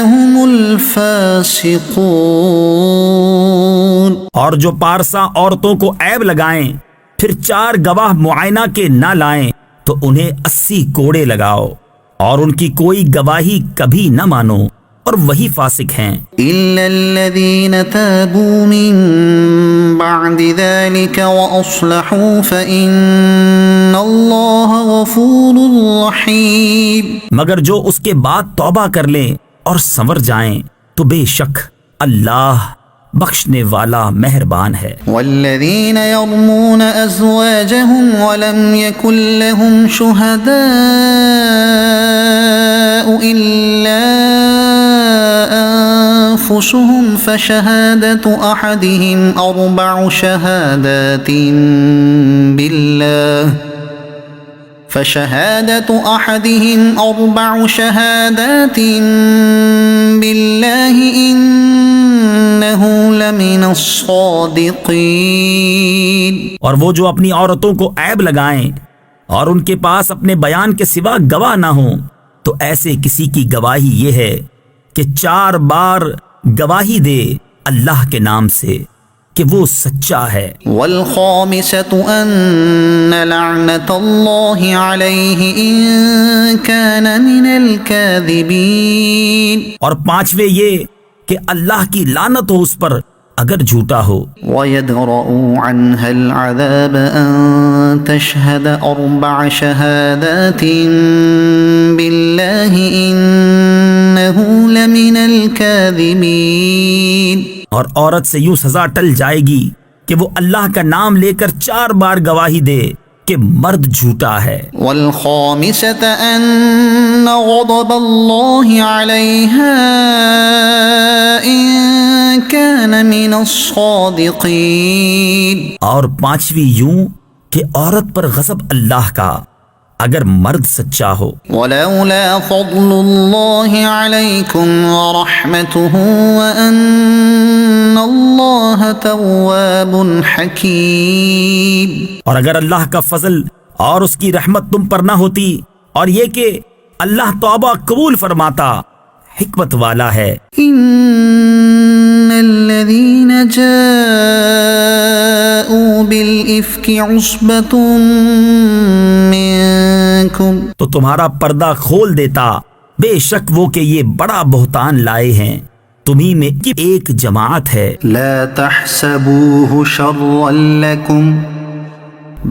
هُمُ الْفَاسِقُونَ. اور جو پارسا عورتوں کو عیب لگائیں پھر 4 گواہ معائنہ کے نہ لائیں تو انہیں 80 کوڑے لگاؤ، اور ان کی کوئی گواہی کبھی نہ مانو، اور وہی فاسق ہیں. إِلَّا الَّذِينَ تَابُوا مِن بَعْدِ ذَلِكَ وَأَصْلَحُوا فَإِنَّ اللَّهَ غَفُورٌ رَّحِيمٌ. مگر جو اس کے بعد توبہ کر لیں اور سنور جائیں تو بے شک اللہ بخشنے والا مہربان ہے. والذین یرمون ازواجهم ولم یکن لهم شہداء الا انفسهم فشهادة احدهم 4 شهادات بالله فشهادة أحدهم 4 شهادات بالله إنه لمن الصادقين. اور وہ جو اپنی عورتوں کو عیب لگائیں اور ان کے پاس اپنے بیان کے سوا گواہ نہ ہوں تو ایسے کسی کی گواہی یہ ہے کہ 4 بار گواہی دے اللہ کے نام سے، کہ وہ سچا ہے۔ والخامسة أن لعنة الله عليه إن كان من الكاذبين، اور پانچویں یہ کہ اللہ کی لعنت ہو اس پر اگر جھوٹا ہو۔ ويدرأ عنها العذاب أن تشهد 4 شهادات بالله إنه لمن الكاذبين، اور عورت سے یوں سزا ٹل جائے گی کہ وہ اللہ کا نام لے کر 4 بار گواہی دے کہ مرد جھوٹا ہے۔ والخامسة أن غضب الله عليها إن كان من الصادقين، اور پانچویں یوں کہ عورت پر غضب اللہ کا اگر مرد سچا ہو۔ ولولا فضل الله عليكم ورحمته وأن الله تواب حكيم، اور اگر اللہ کا فضل اور اس کی رحمت تم پر نہ ہوتی اور یہ کہ اللہ توبہ قبول فرماتا، حکمت والا ہے۔ إن الذين جاءوا بالإفك عصبة منكم، تو تمہارا پردہ کھول دیتا بے شک وہ کہ یہ بڑا بہتان لائے ہیں تمہیں میں کی ایک جماعت ہے۔ لا تحسبوه شرا لكم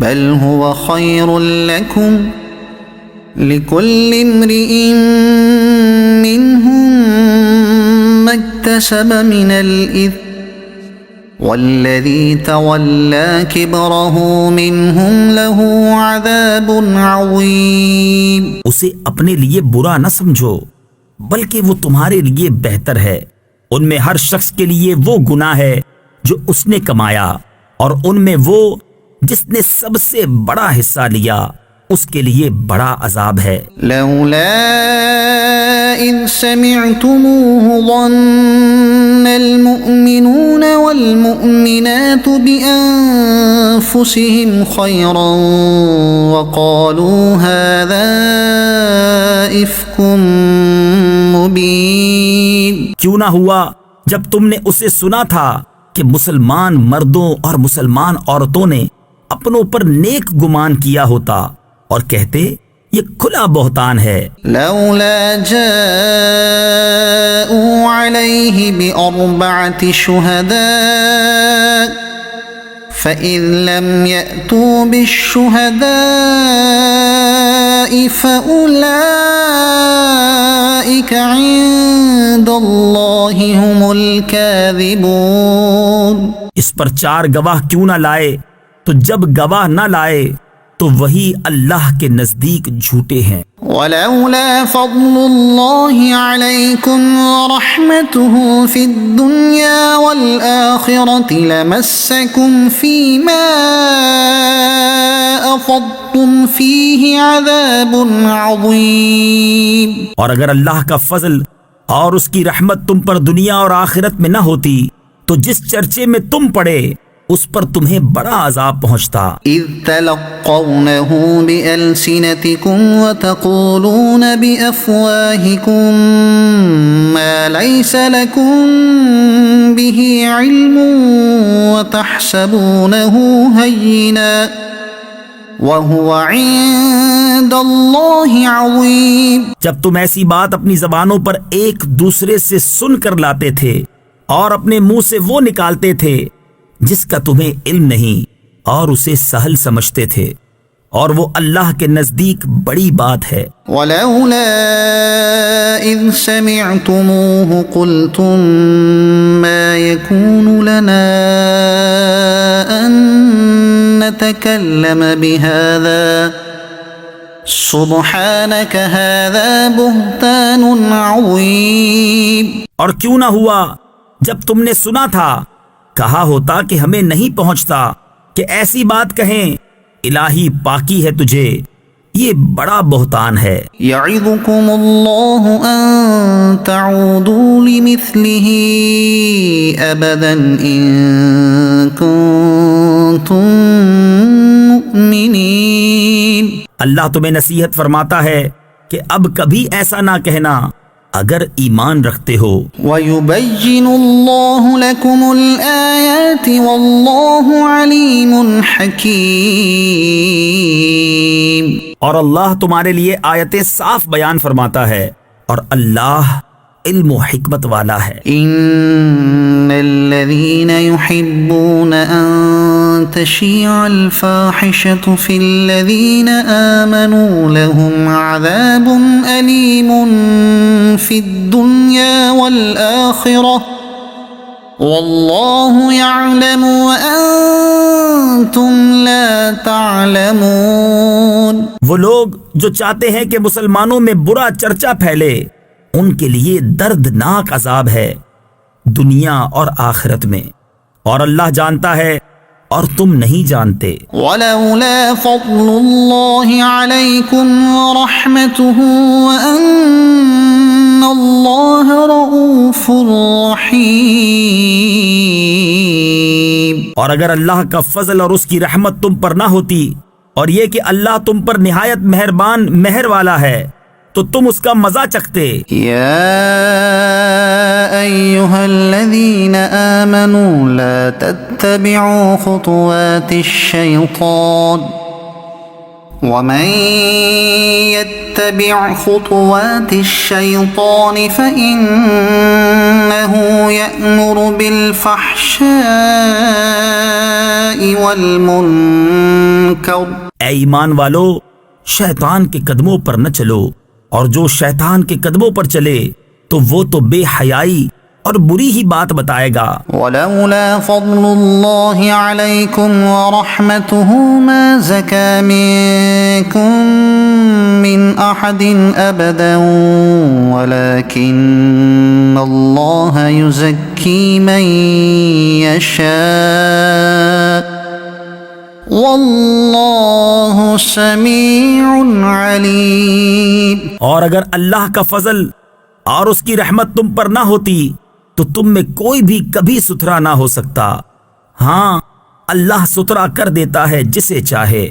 بل هو خير لكم لكل امرئ منهم ما اكتسب من الإثم والذي تولى كبره منهم له عذاب عظيم، اسے اپنے لیے برا نہ سمجھو بلکہ وہ تمہارے لیے بہتر ہے۔ ان میں ہر شخص کے لیے وہ گناہ ہے جو اس نے کمایا، اور ان میں وہ جس نے سب سے بڑا حصہ لیا اس کے لیے بڑا عذاب ہے۔ لولا إذ سمعتموه ظن المؤمنون والمؤمنات بأنفسهم خيرا وقالوا هذا إفك مبين، کیوں نہ ہوا جب تم نے اسے سنا تھا کہ مسلمان مردوں اور مسلمان عورتوں نے اپنوں پر نیک گمان کیا ہوتا اور کہتے یہ کھلا بہتان ہے۔ لولا جاءوا عليه ب4 شهداء فإذ لم يأتوا بالشهداء فأولئك عند الله هم الكاذبون، اس پر 4 گواہ کیوں نہ لائے؟ تو جب گواہ نہ لائے تو وہی اللہ کے نزدیک جھوٹے ہیں۔ ولولا فضل الله عليكم ورحمته في الدنيا والآخرة لمسكم فيما أفضتم فيه عذاب عظيم، اور اگر اللہ کا فضل اور اس کی رحمت تم پر دنیا اور آخرت میں نہ ہوتی تو جس چرچے میں تم پڑے اس پر تمہیں بڑا عذاب پہنچتا۔ إذ تلقونه بألسنتكم وتقولون بأفواهكم ما ليس لكم به علم وتحسبونه هينا وهو عند الله عظيم، جب تم ایسی بات اپنی زبانوں پر ایک دوسرے سے سن کر لاتے تھے اور اپنے منہ سے وہ نکالتے تھے جس کا تمہیں علم نہیں اور اسے سہل سمجھتے تھے، اور وہ اللہ کے نزدیک بڑی بات ہے۔ ولولا إذ سمعتموه قلتم ما يكون لنا أن نتكلم بهذا سبحانك هذا بهتان عظيم، اور کیوں نہ ہوا جب تم نے سنا تھا کہا ہوتا کہ ہمیں نہیں پہنچتا کہ ایسی بات کہیں، الہی پاکی ہے تجھے، یہ بڑا بہتان ہے۔ يعظكم الله أن تعودوا لمثله أبدا إن كنتم مؤمنين، اللہ تمہیں نصیحت فرماتا ہے کہ اب کبھی ایسا نہ کہنا اگر ایمان رکھتے ہو۔ وَيُبَيِّنُ اللَّهُ لَكُمُ الْآيَاتِ الآيات والله عليم حكيم. اور اللہ تمہارے لیے آیتیں صاف بیان فرماتا ہے اور اللہ علم و حکمت والا ہے. إن الذين يحبون أن تشيع الفاحشة في الذين آمنوا لهم عذاب أليم في الدنيا والآخرة والله يعلم وأنتم لا تعلمون. وہ لوگ جو چاہتے ہیں کہ مسلمانوں میں برا چرچا پھیلے ان کے لیے دردناک عذاب ہے دنیا اور آخرت میں، اور اللہ جانتا ہے اور تم نہیں جانتے. ولولا فضل الله عليكم ورحمته وأن الله رؤوف رحيم. اور اگر اللہ کا فضل اور اس کی رحمت تم پر نہ ہوتی اور یہ کہ اللہ تم پر نہایت مہربان مہر والا ہے تو تم اس کا مزہ چکھتے. يا أيها الذين آمنوا لا تتبعوا خطوات الشيطان ومن يتبع خطوات الشيطان فإنه يأمر بالفحشاء والمنكر. اے ایمان والو، شیطان کے قدموں پر نہ چلو، اور جو شیطان کے قدموں پر چلے تو وہ تو بے حیائی اور بری ہی بات بتائے گا. ولولا فضل الله عليكم ورحمته ما زكى منكم من أحد أبدا ولكن الله يزكي من يشاء واللہ سمیع علیم. اور اگر اللہ کا فضل اور اس کی رحمت تم پر نہ ہوتی تو تم میں کوئی بھی کبھی ستھرا نہ ہو سکتا. ہاں، اللہ ستھرا کر دیتا ہے جسے چاہے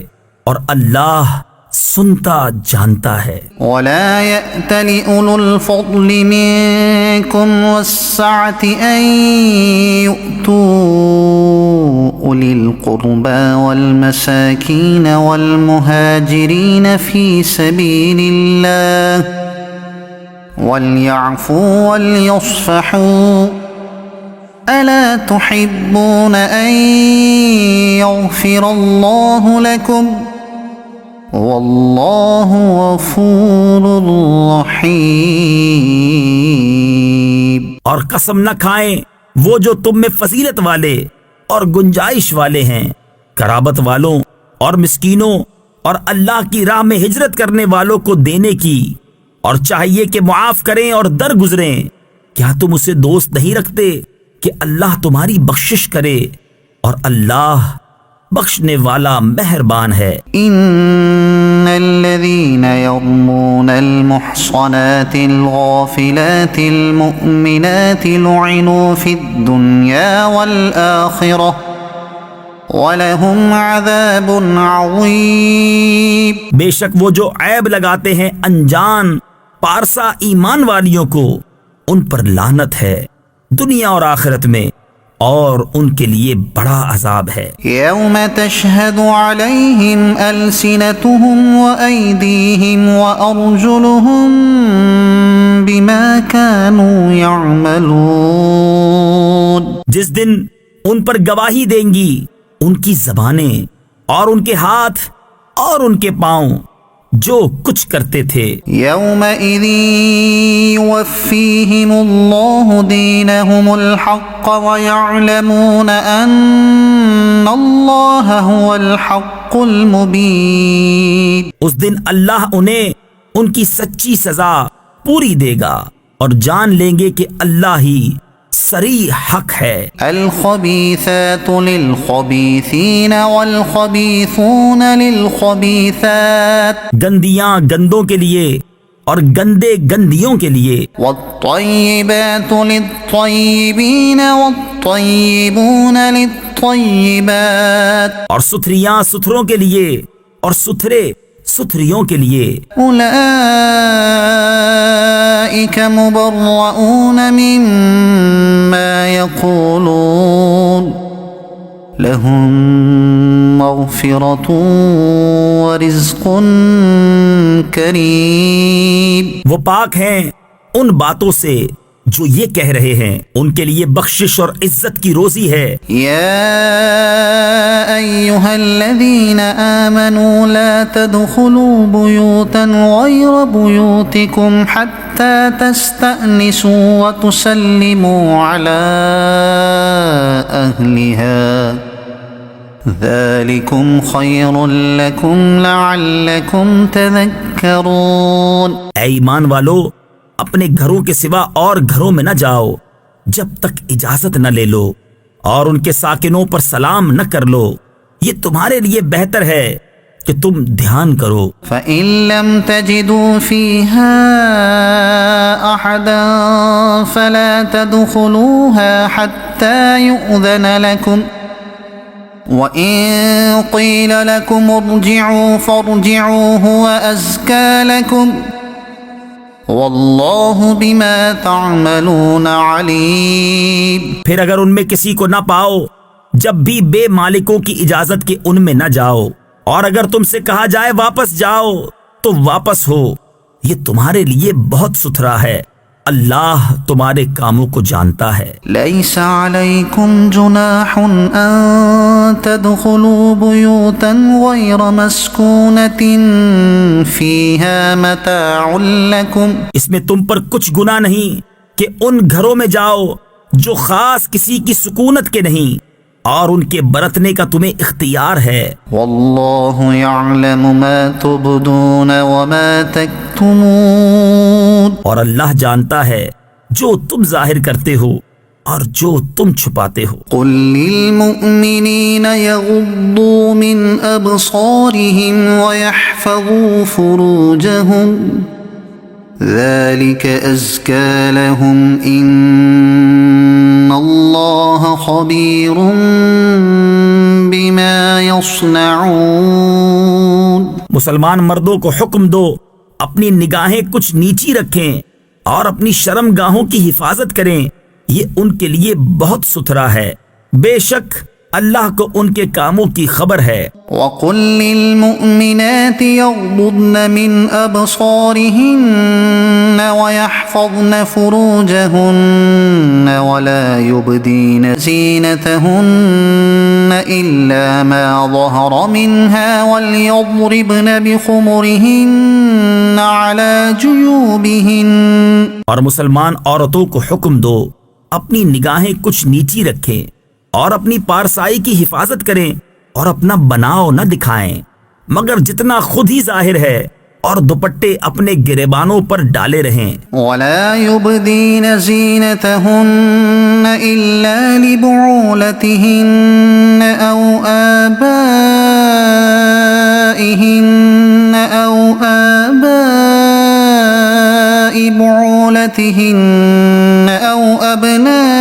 اور اللہ سنتا جانتا ہے. ولا يأتل أولو الفضل منكم والسعة أن يؤتوا أولي القربى والمساكين والمهاجرين في سبيل الله وليعفوا وليصفحوا ألا تحبون أن يغفر الله لكم واللہ غفور رحیم. اور قسم نہ کھائیں وہ جو تم میں فضیلت والے اور گنجائش والے ہیں، قرابت والوں اور مسکینوں اور اللہ کی راہ میں ہجرت کرنے والوں کو دینے کی، اور چاہیے کہ معاف کریں اور درگزریں. کیا تم اسے دوست نہیں رکھتے کہ اللہ تمہاری بخشش کرے اور اللہ بخشنے والا مہربان ہے. ان الذين يرمون المحصنات الغافلات المؤمنات لعنوا في الدنيا والآخرة وَلَهُمْ عَذَابٌ عَظِيمٌ. بے شک وہ جو عیب لگاتے ہیں انجان پارسا ایمان والیوں کو، ان پر لعنت ہے دنیا اور آخرت میں، اور ان کے لیے بڑا عذاب ہے. يَوْمَ تَشْهَدُ عَلَيْهِمْ أَلْسِنَتُهُمْ وَأَيْدِيهِمْ وَأَرْجُلُهُمْ بِمَا كَانُوا يَعْمَلُونَ. جس دن ان پر گواہی دیں گی ان کی زبانیں اور ان کے ہاتھ اور ان کے پاؤں جو کچھ کرتے تھے. يَوْمَئِذٍ يُوَفِّيهِمُ اللَّهُ دِينَهُمُ الْحَقَّ وَيَعْلَمُونَ أَنَّ اللَّهَ هُوَ الْحَقُّ الْمُبِينُ. اس دن اللہ انہیں ان کی سچی سزا پوری دے گا اور جان لیں گے کہ اللہ ہی صریح حق ہے. الخبیثات للخبیثین والخبیثون للخبیثات. گندیاں گندوں کے لیے اور گندے گندیوں کے لیے. والطیبات للطیبین والطیبون للطیبات. اور ستھریاں ستھروں کے لیے اور ستھرے ستھریوں کے لیے. اولئک مبرؤون مما یقولون لهم مغفرة ورزق کریم. وہ پاک ہیں ان باتوں سے جو یہ کہہ رہے ہیں، ان کے لیے بخشش اور عزت کی روزی ہے. يا أيها الذين آمنوا لا تدخلوا بيوتا غير بيوتكم حتى تستأنسوا وتسلموا على أهلها ذلكم خير لكم لعلكم تذكرون. اے ایمان والو، اپنے گھروں کے سوا اور گھروں میں نہ جاؤ جب تک اجازت نہ لے لو، اور ان کے ساکنوں پر سلام نہ کر لو، یہ تمہارے لیے بہتر ہے کہ تم دھیان کرو. فَإِن لَّمْ تَجِدُوا فِيهَا أَحَدًا فَلَا تَدْخُلُوهَا حَتَّى يُؤْذَنَ لَكُمْ وَإِن قِيلَ لَكُمُ ارْجِعُوا فَارْجِعُوا هُوَ أَزْكَىٰ لَكُمْ وَاللَّهُ بِمَا تَعْمَلُونَ عَلِيمٌ. پھر اگر ان میں کسی کو نہ پاؤ، جب بھی بے مالکوں کی اجازت کے ان میں نہ جاؤ، اور اگر تم سے کہا جائے واپس جاؤ تو واپس ہو، یہ تمہارے لیے بہت ستھرا ہے، اللہ تمہارے کاموں کو جانتا ہے. لَيْسَ عَلَيْكُمْ جُنَاحٌ أَن تَدْخُلُوا بُيُوتًا غَيْرَ مَسْكُونَةٍ فِيهَا مَتَاعٌ لَكُمْ. اس میں تم پر کچھ گناہ نہیں کہ ان گھروں میں جاؤ جو خاص کسی کی سکونت کے نہیں، اور ان کے برتنے کا تمہیں اختیار ہے. وَاللَّهُ يَعْلَمُ مَا تُبْدُونَ وَمَا تَكْتُمُونَ. اور اللہ جانتا ہے جو تم ظاہر کرتے ہو اور جو تم چھپاتے ہو. قُل لِّلْمُؤْمِنِينَ يَغُضُّوا مِنْ أَبْصَارِهِمْ وَيَحْفَظُوا فُرُوجَهُمْ ذَلِكَ أَزْكَىٰ لَهُمْ إِنَّ اللَّهَ خَبِيرٌ بِمَا يَصْنَعُونَ. مسلمان مردوں کو حکم دو اپنی نگاہیں کچھ نیچی رکھیں اور اپنی شرم گاہوں کی حفاظت کریں، یہ ان کے لیے بہت ستھرا ہے، بے شک اللہ کو ان کے کاموں کی خبر ہے. وَقُل لِّلْمُؤْمِنَاتِ يَغْضُضْنَ مِنْ أَبْصَارِهِنَّ وَيَحْفَظْنَ فُرُوجَهُنَّ وَلَا يُبْدِينَ زِينَتَهُنَّ إِلَّا مَا ظَهَرَ مِنْهَا وَلْيَضْرِبْنَ بِخُمُرِهِنَّ عَلَى جُيُوبِهِنَّ. اور مسلمان عورتوں کو حکم دو اپنی نگاہیں کچھ نیچی رکھیں اور اپنی پارسائی کی حفاظت کریں اور اپنا بناؤ نہ دکھائیں مگر جتنا خود ہی ظاہر ہے، اور دوپٹے اپنے گریبانوں پر ڈالے رہیں. وَلَا يُبْدِينَ زِينَتَهُنَّ إِلَّا لِبُعُولَتِهِنَّ أَوْ آبَائِهِنَّ أَوْ آبَاءِ بُعُولَتِهِنَّ أَوْ أَبْنَاءِ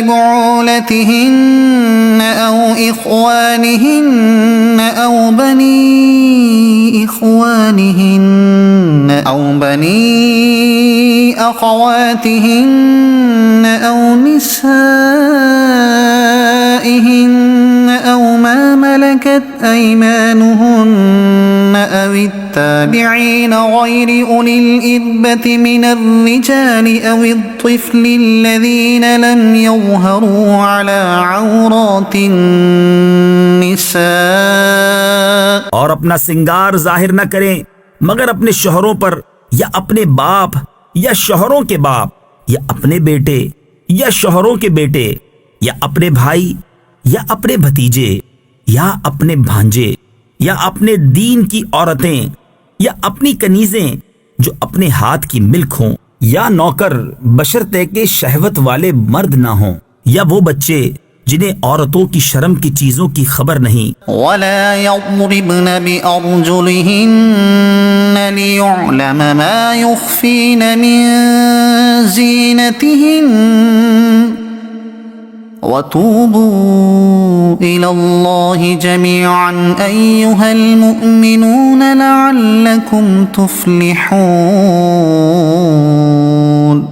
بُعُولَتِهِنَّ أَوْ إِخْوَانِهِنَّ أَوْ بَنِي إِخْوَانِهِنَّ أَوْ بَنِي أَخَوَاتِهِنَّ أَوْ نِسَائِهِنَّ أَوْ مَا مَلَكَتْ أَيْمَانُهُنَّ أَوِ التَّابِعِينَ غَيْرِ أُولِي الْإِرْبَةِ مِنَ الرِّجَالِ أَوِ الطِّفْلِ الَّذِينَ لَمْ يَظْهَرُوا عَلَى عَوْرَاتِ النِّسَاءِ. اور اپنا سنگار ظاہر نہ کریں مگر اپنے شوہروں پر، یا اپنے باپ یا شوہروں کے باپ، یا اپنے بیٹے یا شوہروں کے بیٹے، یا اپنے بھائی یا اپنے بھتیجے، یا اپنے بھانجے، یا اپنے دین کی عورتیں، یا اپنی کنیزیں جو اپنے ہاتھ کی ملک ہوں، یا نوکر بشرطے کے شہوت والے مرد نہ ہوں، یا وہ بچے جنہیں عورتوں کی شرم کی چیزوں کی خبر نہیں. وَلَا يَضْرِبْنَ بِأَرْجُلِهِنَّ لِيُعْلَمَ مَا يُخْفِينَ مِنْ زِينَتِهِنَّ وَتُوبُوا إِلَى اللَّهِ جَمِيعًا أَيُّهَا الْمُؤْمِنُونَ لَعَلَّكُمْ تُفْلِحُونَ.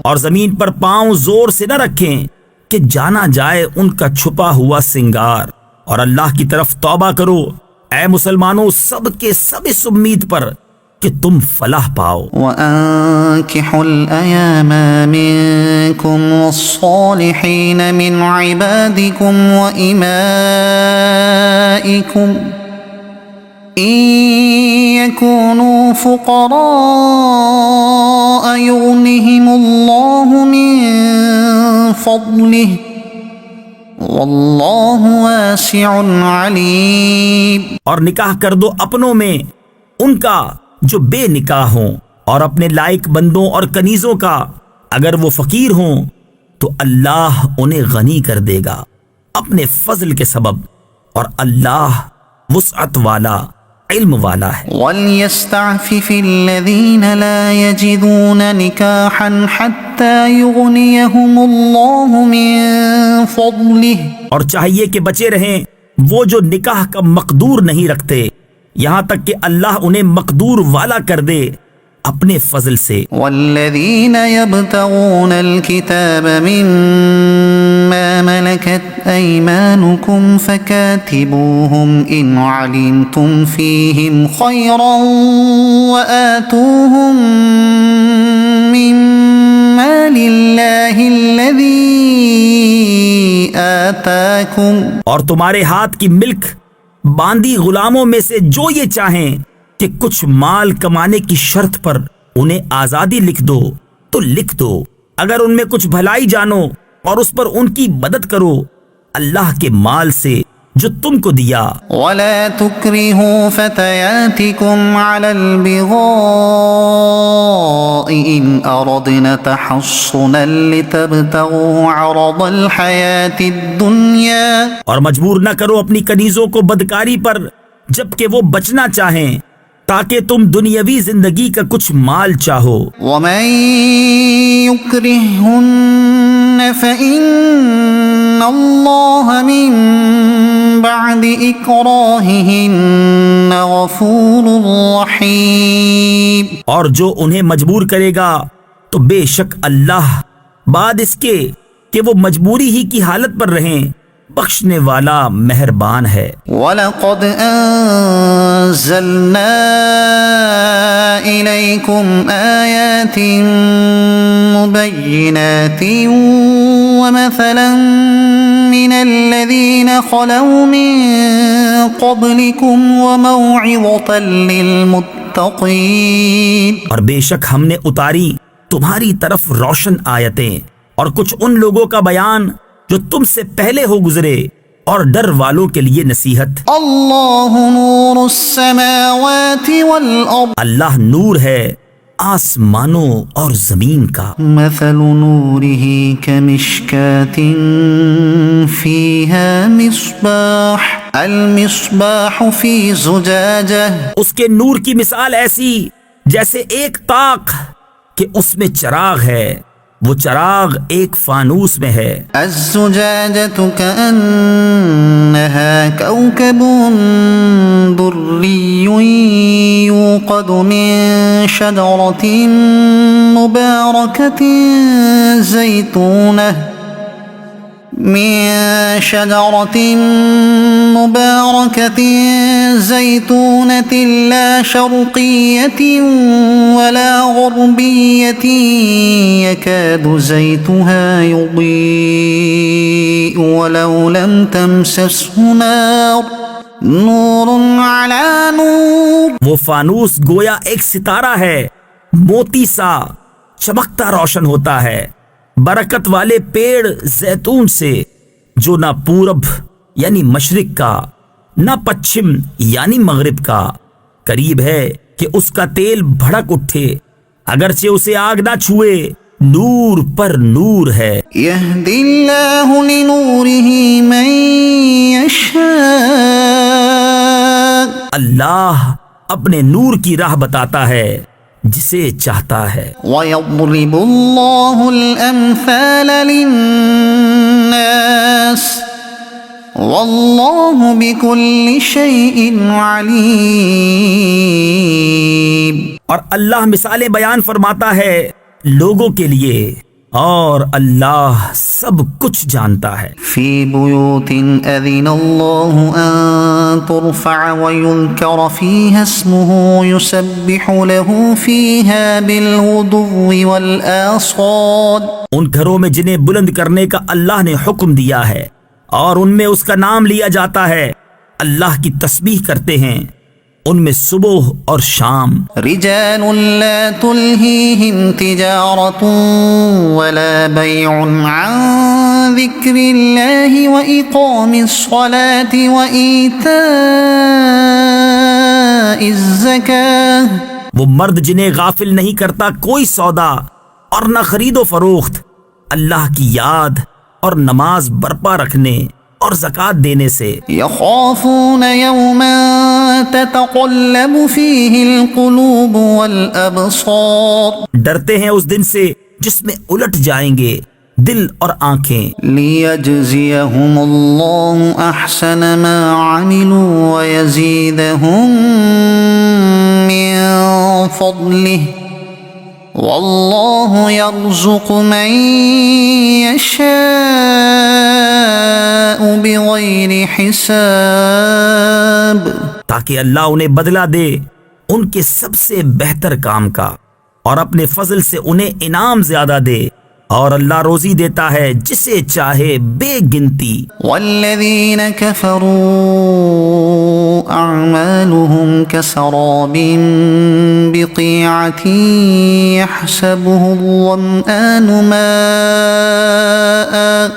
اور زمین پر پاؤں زور سے نہ رکھیں کہ جانا جائے ان کا چھپا ہوا سنگار، اور اللہ کی طرف توبہ کرو اے مسلمانوں، سب کے سب اس امید پر کہ تم فلاح پاؤ۔ وَأَنكِحُوا الْأَيَامَ مِنكُمْ وَالصَّالِحِينَ مِنْ عِبَادِكُمْ وَإِمَائِكُمْ إِن يَكُونُوا فُقَرَاءَ يُغْنِهِمُ اللَّهُ مِن فَضْلِهِ وَاللَّهُ وَاسِعٌ عَلِيمٌ۔ اور نکاح کر دو اپنوں میں ان کا جو بے نکاح ہوں، اور اپنے لائق بندوں اور کنیزوں کا اگر وہ فقیر ہوں تو اللہ انہیں غنی کر دے گا اپنے فضل کے سبب، اور اللہ وسعت والا علم والا ہے۔ وَلْيَسْتَعْفِفِ الَّذِينَ لَا يَجِدُونَ نِكَاحًا حَتَّى يُغْنِيَهُمُ اللَّهُ مِن فَضْلِهِ، اور چاہیے کہ بچے رہیں وہ جو نکاح کا مقدور نہیں رکھتے یہاں تک کہ اللہ انہیں مقدور والا کر دے اپنے فضل سے۔ وَالَّذِينَ يَبْتَغُونَ الْكِتَابَ مِمَّا مَلَكَتْ أَيْمَانُكُمْ فَكَاتِبُوهُمْ إِنْ عَلِمْتُمْ فِيهِمْ خَيْرًا وَآتُوهُمْ مِمَّا لِلَّهِ الَّذِي آتَاكُمْ، اور تمہارے ہاتھ کی ملک باندھی غلاموں میں سے جو یہ چاہیں کہ کچھ مال کمانے کی شرط پر انہیں آزادی لکھ دو تو لکھ دو، اگر ان میں کچھ بھلائی جانو اور اس پر ان کی مدد کرو اللہ کے مال سے جو تم کو دیا۔ وَلَا تُكْرِهُوا فَتَيَاتِكُمْ عَلَى الْبِغَاءِ إِنْ أَرَدْنَ تَحَصُّنًا لِتَبْتَغُوا عَرَضَ الْحَيَاةِ الدُّنْيَا، اور مجبور نہ کرو اپنی کنیزوں کو بدکاری پر جبکہ وہ بچنا چاہیں تاکہ تم دنیاوی زندگی کا کچھ مال چاہو۔ وَمَن يُكْرِههُنَّ فَإِنَّ اللَّهَ مِن بَعْدِ إِكْرَاهِهِنَّ غَفُورٌ رَحِيمٌ، اور جو انہیں مجبور کرے گا تو بے شک اللہ بعد اس کے کہ وہ مجبوری ہی کی حالت پر رہیں بخشنے والا مہربان ہے۔ وَلَقَدْ أَنزَلْنَا إِلَيْكُمْ آيَاتٍ مُبَيِّنَاتٍ وَمَثَلًا مِّنَ الَّذِينَ خَلَوْا مِن قَبْلِكُمْ وَمَوْعِظَةً لِّلْمُتَّقِينَ، اور بے شک ہم نے اتاری تمہاری طرف روشن آیتیں اور کچھ ان لوگوں کا بیان جو تم سے پہلے ہو گزرے، اور ڈر والوں کے لیے نصیحت۔ اللہ نور السماوات والارض، اللہ نور ہے آسمانوں اور زمین کا۔ مثل نوره كمشكاة فيها مصباح، المصباح في زجاجة، اس کے نور کی مثال ایسی جیسے ایک طاق کہ اس میں چراغ ہے، وہ چراغ ایک فانوس میں ہے۔ الزجاجة كأنها كوكب دري يوقد من شجرة مباركة زيتونة لا شرقية ولا غربية يكاد زيتها يضيء ولو لم تمسسه نار، نور على نور، وہ فانوس گویا ایک ستارہ ہے، موتی سا چمکتا روشن ہوتا ہے، برکت والے پیڑ زیتون سے جو نہ پورب یعنی مشرق کا نہ پچھم یعنی مغرب کا، قریب ہے کہ اس کا تیل بھڑک اٹھے اگرچہ اسے آگ نہ چھوئے، نور پر نور ہے۔ يهدي الله لنوره من يشاء، اللہ اپنے نور کی راہ بتاتا ہے جسے چاہتا ہے۔ وَيَضْرِبُ اللَّهُ الْأَمْثَالَ لِلنَّاسِ وَاللَّهُ بِكُلِّ شَيْءٍ عَلِيمٌ، اور اللہ مثالیں بیان فرماتا ہے لوگوں کے لیے اور اللہ سب کچھ جانتا ہے۔ في بيوت أذن الله أن ترفع ويذكر فيها اسمه يسبح له فيها بالغدو والآصال۔ ان گھروں میں جنہیں بلند کرنے کا اللہ نے حکم دیا ہے اور ان میں اس کا نام لیا جاتا ہے، اللہ کی تسبیح کرتے ہیں ان میں صبح اور شام۔ رجال لا تلهيهم تجارة ولا بيع عن ذكر الله وإقام الصلاة وإيتاء الزكاة۔ وہ مرد جنہیں غافل نہیں کرتا کوئی سودا اور نہ خرید و فروخت اللہ کی یاد اور نماز برپا رکھنے اور زکوٰۃ دینے سے۔ يخافون يوما تتقلب فيه القلوب والأبصار۔ ڈرتے ہیں اس دن سے جس میں الٹ جائیں گے دل اور آنکھیں۔ ليجزيهم الله أحسن ما عملوا ويزيدهم من فضله والله يرزق من يشاء بغير حساب۔ تاکہ اللہ انہیں بدلہ دے ان کے سب سے بہتر کام کا اور اپنے فضل سے انہیں انعام زیادہ دے، اور اللہ روزی دیتا ہے جسے چاہے بے گنتی۔ والذين كفروا أعمالهم كسراب بقيعة يحسبه الظمآن ماء۔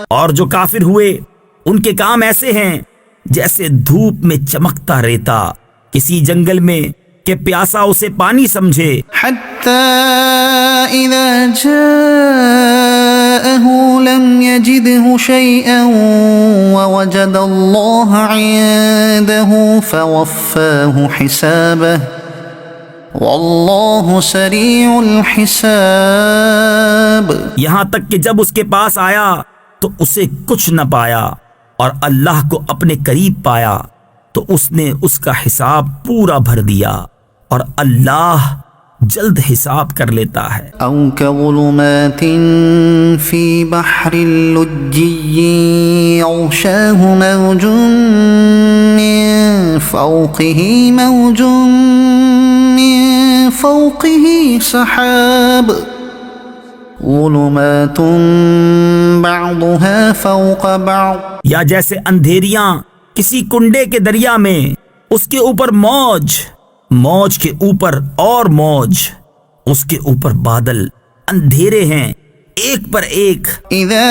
اور جو کافر ہوئے ان کے کام ایسے ہیں جیسے دھوپ میں چمکتا ریتا کسی جنگل میں کہ پیاسا اسے پانی سمجھے۔ حتى إذا جاءه لم يجده شيئا ووجد الله عنده فوفاه حسابه والله سريع الحساب۔ یہاں تک کہ جب اس کے پاس آیا تو اسے کچھ نہ پایا اور اللہ کو اپنے قریب پایا تو اس نے اس کا حساب پورا بھر دیا، اور اللہ جلد حساب کر لیتا ہے۔ أو كظلمات في بحر لجي يغشاه موج من فوقه موج من فوقه سحاب ظلمات بعضها فوق بعض۔ یا جیسے اندھیریاں کسی کنڈے کے دریا میں، اس کے اوپر موج، موج کے اوپر اور موج، اس کے اوپر بادل، اندھیرے ہیں ایک پر ایک۔ إذا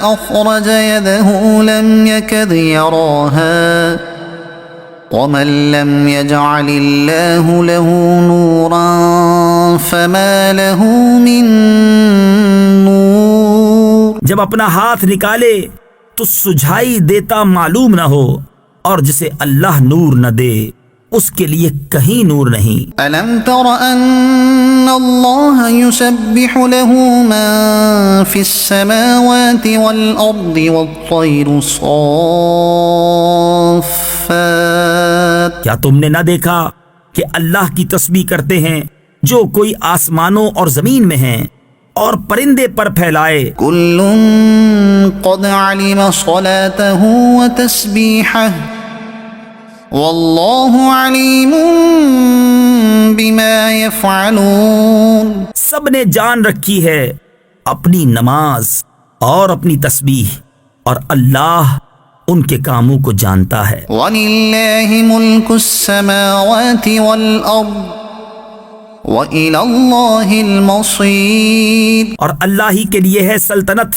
أخرج يده لم يكد يراها ومن لم يجعل الله له نورا فما له من نور۔ جب اپنا ہاتھ نکالے تو سجھائی دیتا معلوم نہ ہو، اور جسے اللہ نور نہ دے اس کے لیے کہیں نور نہیں۔ ألم تر أن الله يسبح له من في السماوات والأرض والطير صافات۔ کیا تم نے نہ دیکھا کہ اللہ کی تسبیح کرتے ہیں جو کوئی آسمانوں اور زمین میں ہیں، اور پرندے پر پھیلائے۔ كل قد علم صلاته وتسبيحه والله عليم بما يفعلون۔ سب نے جان رکھی ہے اپنی نماز اور اپنی تسبیح، اور اللہ ان کے کاموں کو جانتا ہے۔ وَلِلَّهِ مُلْكُ السَّمَاوَاتِ وَالْأَرْضِ وَإِلَى اللَّهِ الْمَصِيرُ۔ اور اللہ ہی کے لیے ہے سلطنت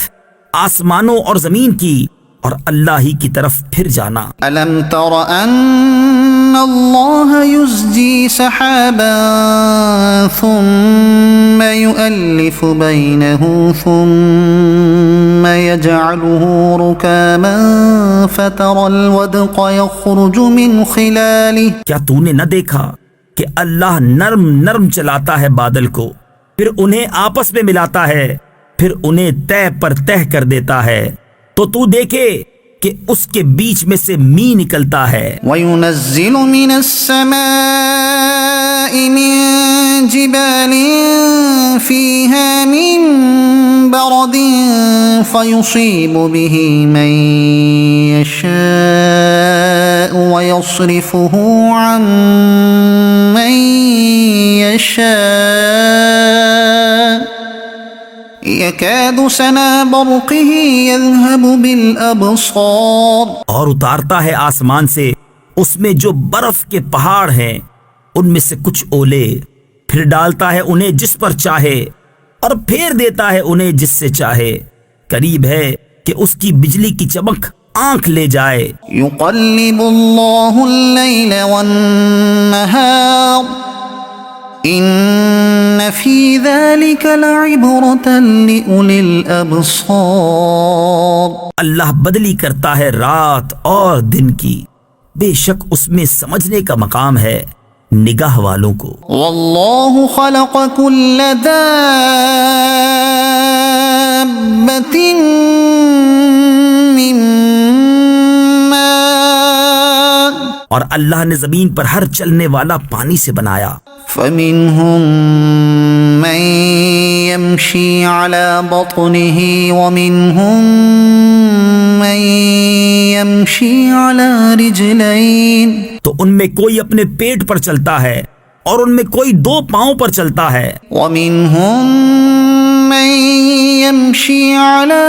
آسمانوں اور زمین کی، اور اللہ ہی کی طرف پھر جانا۔ أَلَمْ تَرَ أَنَّ اللَّهَ يُزْجِي سَحَابًا ثُمَّ يُؤَلِّفُ بَيْنَهُ ثُمَّ يَجْعَلُهُ رُكَامًا فَتَرَى الْوَدْقَ يَخْرُجُ مِنْ خِلَالِهِ۔ کیا تو نے نہ دیکھا کہ اللہ نرم نرم چلاتا ہے بادل کو، پھر انہیں آپس میں ملاتا ہے، پھر انہیں تہ پر تہ کر دیتا ہے، تو تو دیکھے کہ اس کے بیچ میں سے می نکلتا ہے۔ وَيُنَزِّلُ مِنَ السَّمَاءِ مِن جِبَالٍ فِيهَا مِن بَرَدٍ فَيُصِيبُ بِهِ مَن يَشَاءُ وَيَصْرِفُهُ عَن مَّن يَشَاءُ يَكَادُ سَنَا بَرْقِهِ يَذْهَبُ بِالْأَبْصَارِ، اور اتارتا ہے آسمان سے اس میں جو برف کے پہاڑ ہیں، ان میں سے کچھ اولے، پھر ڈالتا ہے انہیں جس پر چاہے اور پھیر دیتا ہے انہیں جس سے چاہے، قریب ہے کہ اس کی بجلی کی چمک آنکھ لے جائے۔ يُقَلِّبُ اللَّهُ اللَّيْلَ وَالنَّهَارَ إِنَّ فِي ذَلِكَ لَعِبْرَةً لِأُولِي الْأَبْصَارِ۔ اللہ بدلی کرتا ہے رات اور دن کی، بے شک اس میں سمجھنے کا مقام ہے نگاہ والوں کو۔ وَاللَّهُ خَلَقَ كُلَّ دَابَّةٍ مِّن مَّاءٍ، اور اللہ نے زمین پر ہر چلنے والا پانی سے بنایا۔ فَمِنْهُم مَّن يَمْشِي عَلَى بَطْنِهِ وَمِنْهُم مَّن يَمْشِي عَلَى رِجْلَيْنِ، تو ان میں کوئی اپنے پیٹ پر چلتا ہے اور ان میں کوئی 2 پاؤں پر چلتا ہے، وَمِنْهُم مَّن يَمْشِي عَلَى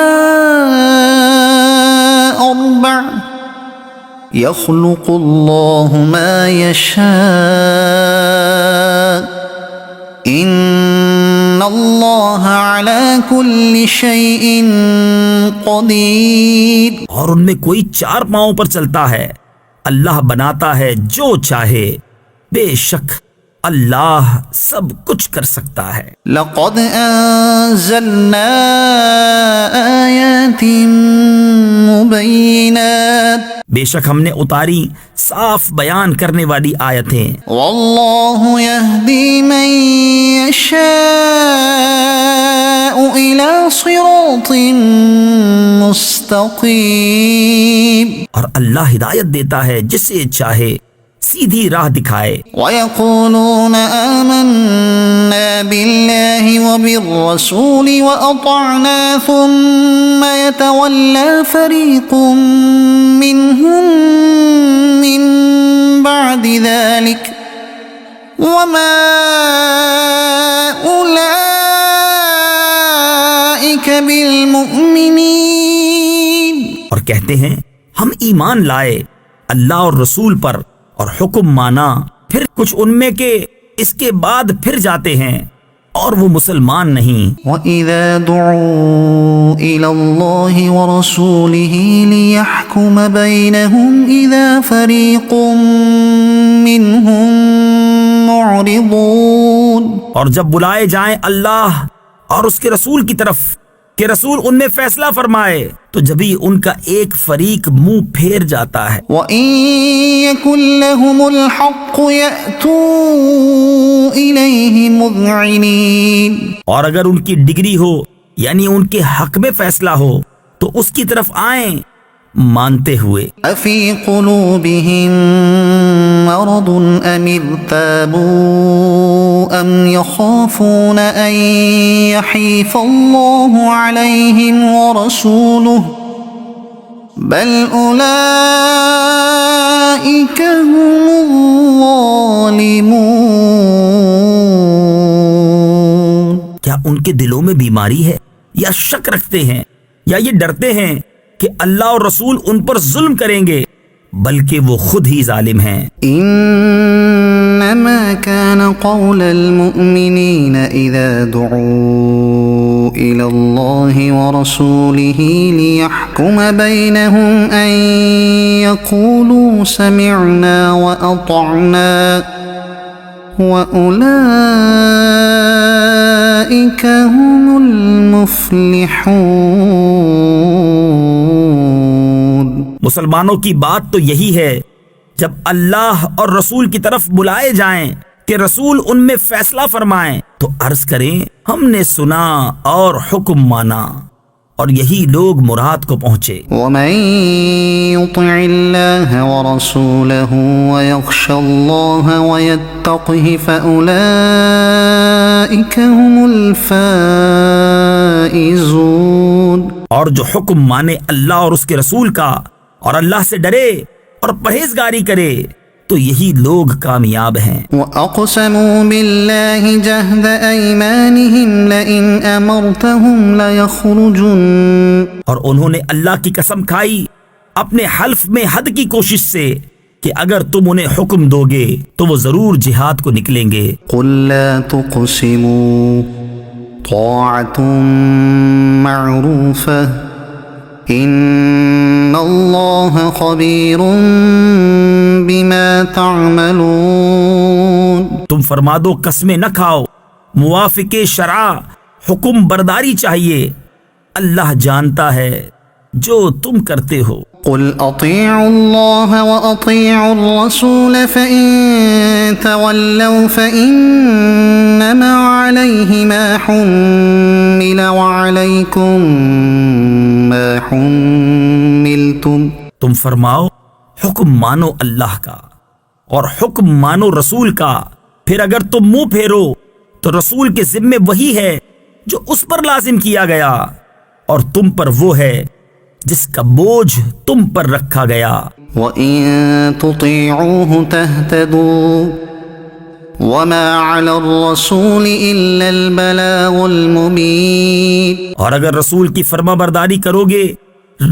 4، يَخْلُقُ اللَّهُ مَا يَشَاءُ إِنَّ اللَّهَ عَلَى كُلِّ شَيْءٍ قَدِيرٌ۔ اور ان میں کوئی 4 پاؤں پر چلتا ہے، اللہ بناتا ہے جو چاہے، بے شک اللہ سب کچھ کر سکتا ہے۔ لَقَدْ أَنزَلْنَا آيَاتٍ مُبَيِّنَاتٍ، بے شک ہم نے اتاری صاف بیان کرنے والی آیتیں۔ وَاللَّهُ يَهْدِي مَن يَشَاءُ إِلَى صِرَاطٍ مُسْتَقِيمٍ، اور اللہ ہدایت دیتا ہے جسے چاہے سیدھی راہ دکھائے۔ وَيَقُولُونَ آمَنَّا بِاللَّهِ وَبِالرَّسُولِ وَأَطَعْنَا ثُمَّ يَتَوَلَّى فَرِيقٌ مِّنْهُم مِّن بَعْدِ ذَلِكَ وَمَا أُولَئِكَ بِالْمُؤْمِنِينَ، اور کہتے ہیں ہم ایمان لائے اللہ اور رسول پر اور حکم مانا، پھر کچھ ان میں کے اس کے بعد پھر جاتے ہیں اور وہ مسلمان نہیں۔ وَإِذَا دُعُوا إِلَى اللَّهِ وَرَسُولِهِ لِيَحْكُمَ بَيْنَهُمْ إِذَا فَرِيقٌ مِّنْهُمْ مُعْرِضُونَ، اور جب بلائے جائیں اللہ اور اس کے رسول کی طرف کہ رسول ان میں فیصلہ فرمائے، تو جبھی ان کا ایک فریق منہ پھیر جاتا ہے۔ وَإِن يَكُن لَّهُمُ الْحَقُّ يَأْتُوا إِلَيْهِ مُذْعِنِينَ، اور اگر ان کی ڈگری ہو یعنی ان کے حق میں فیصلہ ہو تو اس کی طرف آئیں مانتے ہوئے۔ أَفِي قُلُوبِهِم مَّرَضٌ أَمِ ارْتَابُوا أَمْ يَخَافُونَ أَن يَحِيفَ اللَّهُ عَلَيْهِمْ وَرَسُولُهُ بَلْ أُولَئِكَ هُمُ الظَّالِمُونَ۔ کیا ان کے دلوں میں بیماری ہے یا شک رکھتے ہیں یا یہ ڈرتے ہیں کہ اللہ اور رسول ان پر ظلم کریں گے، بلکہ وہ خود ہی ظالم ہیں۔ انما كان قول المؤمنين اذا دعوا الى الله ورسوله ليحكم بينهم ان يقولوا سمعنا واطعنا واولئك هم المفلحون۔ مسلمانوں کی بات تو یہی ہے، جب اللہ اور رسول کی طرف بلائے جائیں کہ رسول ان میں فیصلہ فرمائیں تو عرض کریں ہم نے سنا اور حکم مانا، اور یہی لوگ مراد کو پہنچے۔ ومن يطع الله ورسوله ويخش الله ويتقه فأولئك هم الفائزون۔ اور جو حکم مانے اللہ اور اس کے رسول کا اور اللہ سے ڈرے اور پرہیزگاری کرے تو یہی لوگ کامیاب ہیں۔ وَأَقْسَمُوا بِاللَّهِ جَهْدَ أَيْمَانِهِمْ لَئِنْ أَمَرْتَهُمْ لَيَخْرُجُنَّ۔ اور انہوں نے اللہ کی قسم کھائی اپنے حلف میں حد کی کوشش سے کہ اگر تم انہیں حکم دو گے تو وہ ضرور جہاد کو نکلیں گے۔ قُل لَّا تُقْسِمُوا طَاعَةٌ مَّعْرُوفَةٌ إِنَّ اللَّهَ خَبِيرٌ بِمَا تَعْمَلُونَ۔ تم فرما دو قسمیں نہ کھاؤ، موافق شرع حکم برداری چاہیے، اللہ جانتا ہے جو تم کرتے ہو۔ قل اطیعوا اللہ واطیعوا الرسول فإن تولوا فإنما علیہ ما حمل وعلیکم ما حملتم۔ تم فرماؤ حکم مانو اللہ کا اور حکم مانو رسول کا، پھر اگر تم منہ پھیرو تو رسول کے ذمے وہی ہے جو اس پر لازم کیا گیا اور تم پر وہ ہے جس کا بوجھ تم پر رکھا گیا۔ وَإِن تُطِيعُوهُ تَهْتَدُوا وَمَا عَلَى الرَّسُولِ إِلَّا الْبَلَاغُ الْمُبِينُ۔ اور اگر رسول کی فرما برداری کرو گے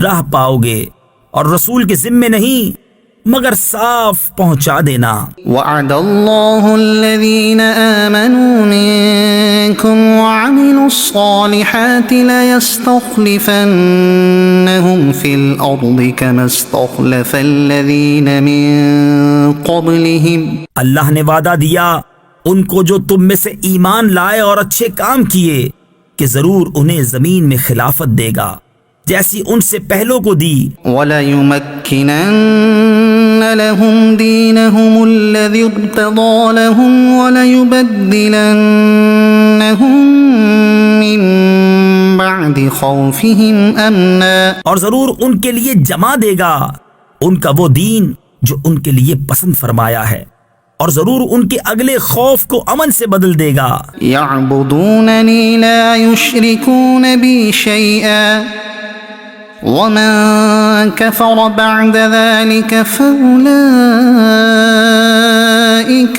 راہ پاؤ گے، اور رسول کے ذمے نہیں مگر صاف پہنچا دینا۔ وعد اللہ الذین آمنوا منکم وعملوا الصالحات لیستخلفنہم فی الارض کما استخلف الذین من قبلہم۔ اللہ نے وعدہ دیا ان کو جو تم میں سے ایمان لائے اور اچھے کام کیے کہ ضرور انہیں زمین میں خلافت دے گا جیسی ان سے پہلوں کو دی۔ وَلَيُمَكِّنَنَّ لَهُمْ دِينَهُمُ الَّذِي ارْتَضَىٰ لَهُمْ وَلَيُبَدِّلَنَّهُمْ مِن بَعْدِ خَوْفِهِمْ أَمْنًا۔ اور ضرور ان کے لیے جما دے گا ان کا وہ دین جو ان کے لیے پسند فرمایا ہے، اور ضرور ان کے اگلے خوف کو امن سے بدل دے گا۔ يَعْبُدُونَنِي لَا يُشْرِكُونَ بِي شَيْئًا وَمَن كَفَرَ بَعْدَ ذَلِكَ فَأُولَئِكَ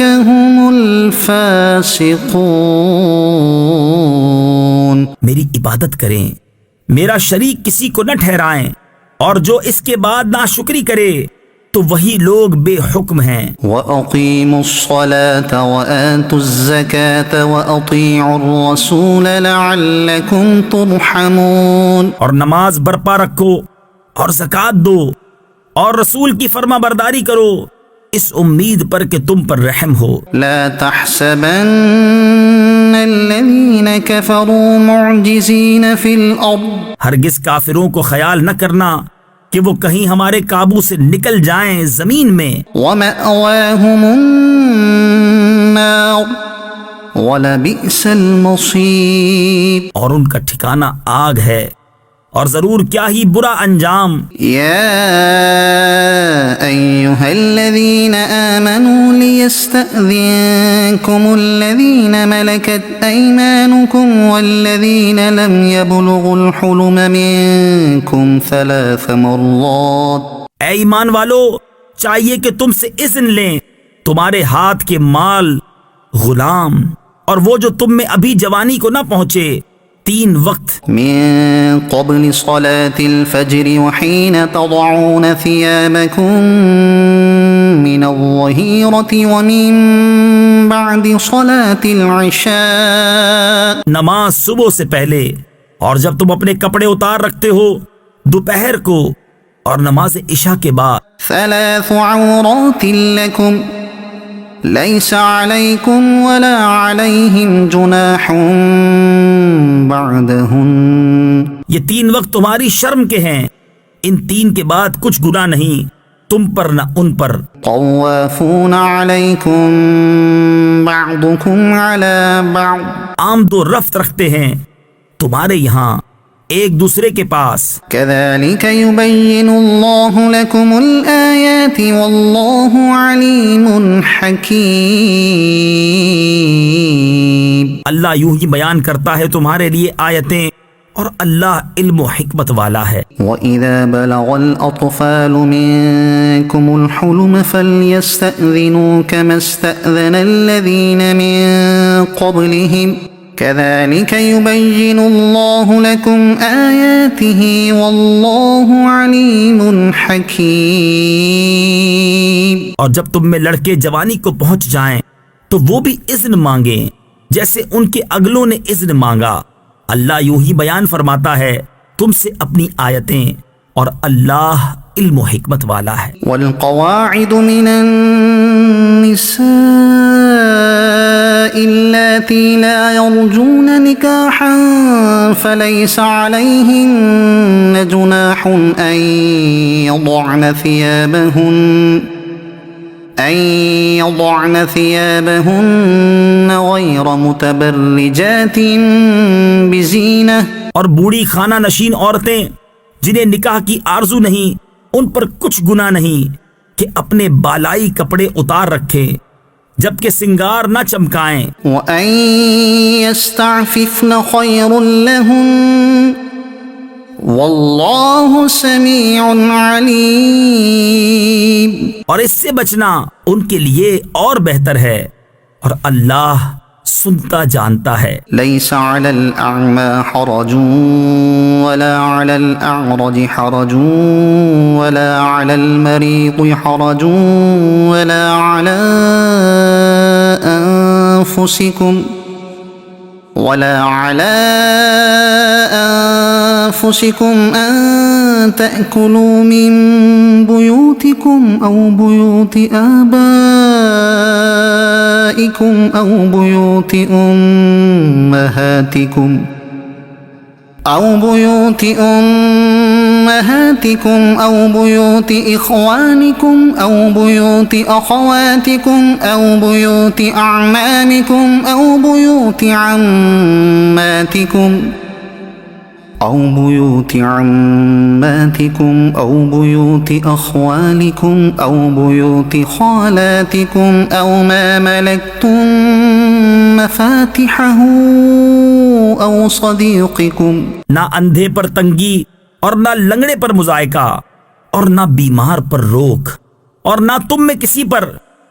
هُمُ الْفَاسِقُونَ۔ میری عبادت کریں، میرا شریک کسی کو نہ ٹھہرائیں، اور جو اس کے بعد ناشکری کرے تو وہی لوگ بے حکم ہیں۔ وَأَقِيمُوا الصَّلَاةَ وَآتُوا الزَّكَاةَ وَأَطِيعُوا الرَّسُولَ لَعَلَّكُمْ تُرْحَمُونَ۔ اور نماز برپا رکھو اور زکوٰۃ دو اور رسول کی فرما برداری کرو اس امید پر کہ تم پر رحم ہو۔ لا تحسبن الذين كفروا معجزين في الأرض۔ ہرگز کافروں کو خیال نہ کرنا کہ وہ کہیں ہمارے قابو سے نکل جائیں زمین میں۔ وَمَأْوَاهُمُ النَّارُ وَلَبِئْسَ الْمَصِيرُ۔ اور ان کا ٹھکانہ آگ ہے اور ضرور کیا ہی برا انجام۔ يَا أَيُّهَا الَّذِينَ آمَنُوا لِيَسْتَأْذِنكُمُ الَّذِينَ مَلَكَتْ أَيْمَانُكُمْ وَالَّذِينَ لَمْ يَبْلُغُوا الْحُلُمَ مِنكُمْ 3 مرات۔ اے ایمان والو، چاہیے کہ تم سے اذن لیں تمہارے ہاتھ کے مال، غلام اور وہ جو تم میں ابھی جوانی کو نہ پہنچے 3 وقت۔ من قبل صلاة الفجر وحين تضعون ثيابكم من الظهيرة ومن بعد صلاة العشاء۔ نماز صبح سے پہلے اور جب تم اپنے کپڑے اتار رکھتے ہو دوپہر کو اور نماز عشاء کے بعد۔ 3 عورات لكم ليس عليكم ولا عليهم جناح بعدهن۔ یہ 3 وقت تمہاری شرم کے ہیں، ان 3 کے بعد کچھ گناہ نہیں تم پر نہ ان پر۔ طوافون علیکم بعضکم علی بعض۔ آمد و رفت رکھتے ہیں تمہارے یہاں ایک دوسرے کے پاس. كذلك يبين الله لكم الآيات والله عليم حكيم. اللہ یوں ہی بیان کرتا ہے تمہارے لیے آیتیں اور اللہ علم و حکمت والا ہے. وَإِذَا بَلَغَ الْأَطْفَالُ مِنكُمُ الْحُلُمَ فَلْيَسْتَأْذِنُوا كَمَا اسْتَأْذَنَ الَّذِينَ مِن قَبْلِهِمْ كَذَلِكَ يُبَيِّنُ اللَّهُ لَكُمْ آيَاتِهِ وَاللَّهُ عَلِيمٌ حَكِيمٌ. اور جب تم میں لڑکے جوانی کو پہنچ جائیں تو وہ بھی اذن مانگیں جیسے ان کے اگلوں نے اذن مانگا. اللہ یوں ہی بیان فرماتا ہے تم سے اپنی آیتیں اور اللہ علم و حکمت والا ہے. والقواعد من النساء اللاتي لا يرجون نكاحا فليس عليهن جناح أن يضعن ثيابهن غير متبرجات بزينة. اور بوڑھی خانہ نشین عورتیں جنہیں نکاح کی آرزو نہیں ان پر کچھ گناہ نہیں کہ اپنے بالائی کپڑے اتار رکھیں جبکہ سنگار نہ چمکائیں. وَأَن يَسْتَعْفِفْنَ خَيْرٌ لَهُنَّ وَاللَّهُ سَمِيعٌ عَلِيمٌ. اور اس سے بچنا ان کے لیے اور بہتر ہے اور اللہ سنتا جانتا ہے. لَيْسَ عَلَى الْأَعْمَى حَرَجٌ وَلَا عَلَى الْأَعْرَجِ حَرَجٌ وَلَا عَلَى الْمَرِيضِ حَرَجٌ وَلَا عَلَى أنفسكم أن تأكلوا من بيوتكم أو بيوت آبائكم أو بيوت أمهاتكم أو بيوت إخوانكم أو بيوت أخواتكم أو بيوت أعمامكم أو بيوت عماتكم أو بيوت أخوالكم أو بيوت خالاتكم أو ما ملكتم مفاتحه أو صديقكم. نہ اندھے پر تنگی اور نہ لنگڑے پر مضائقہ اور نہ بیمار پر روک اور نہ تم میں کسی پر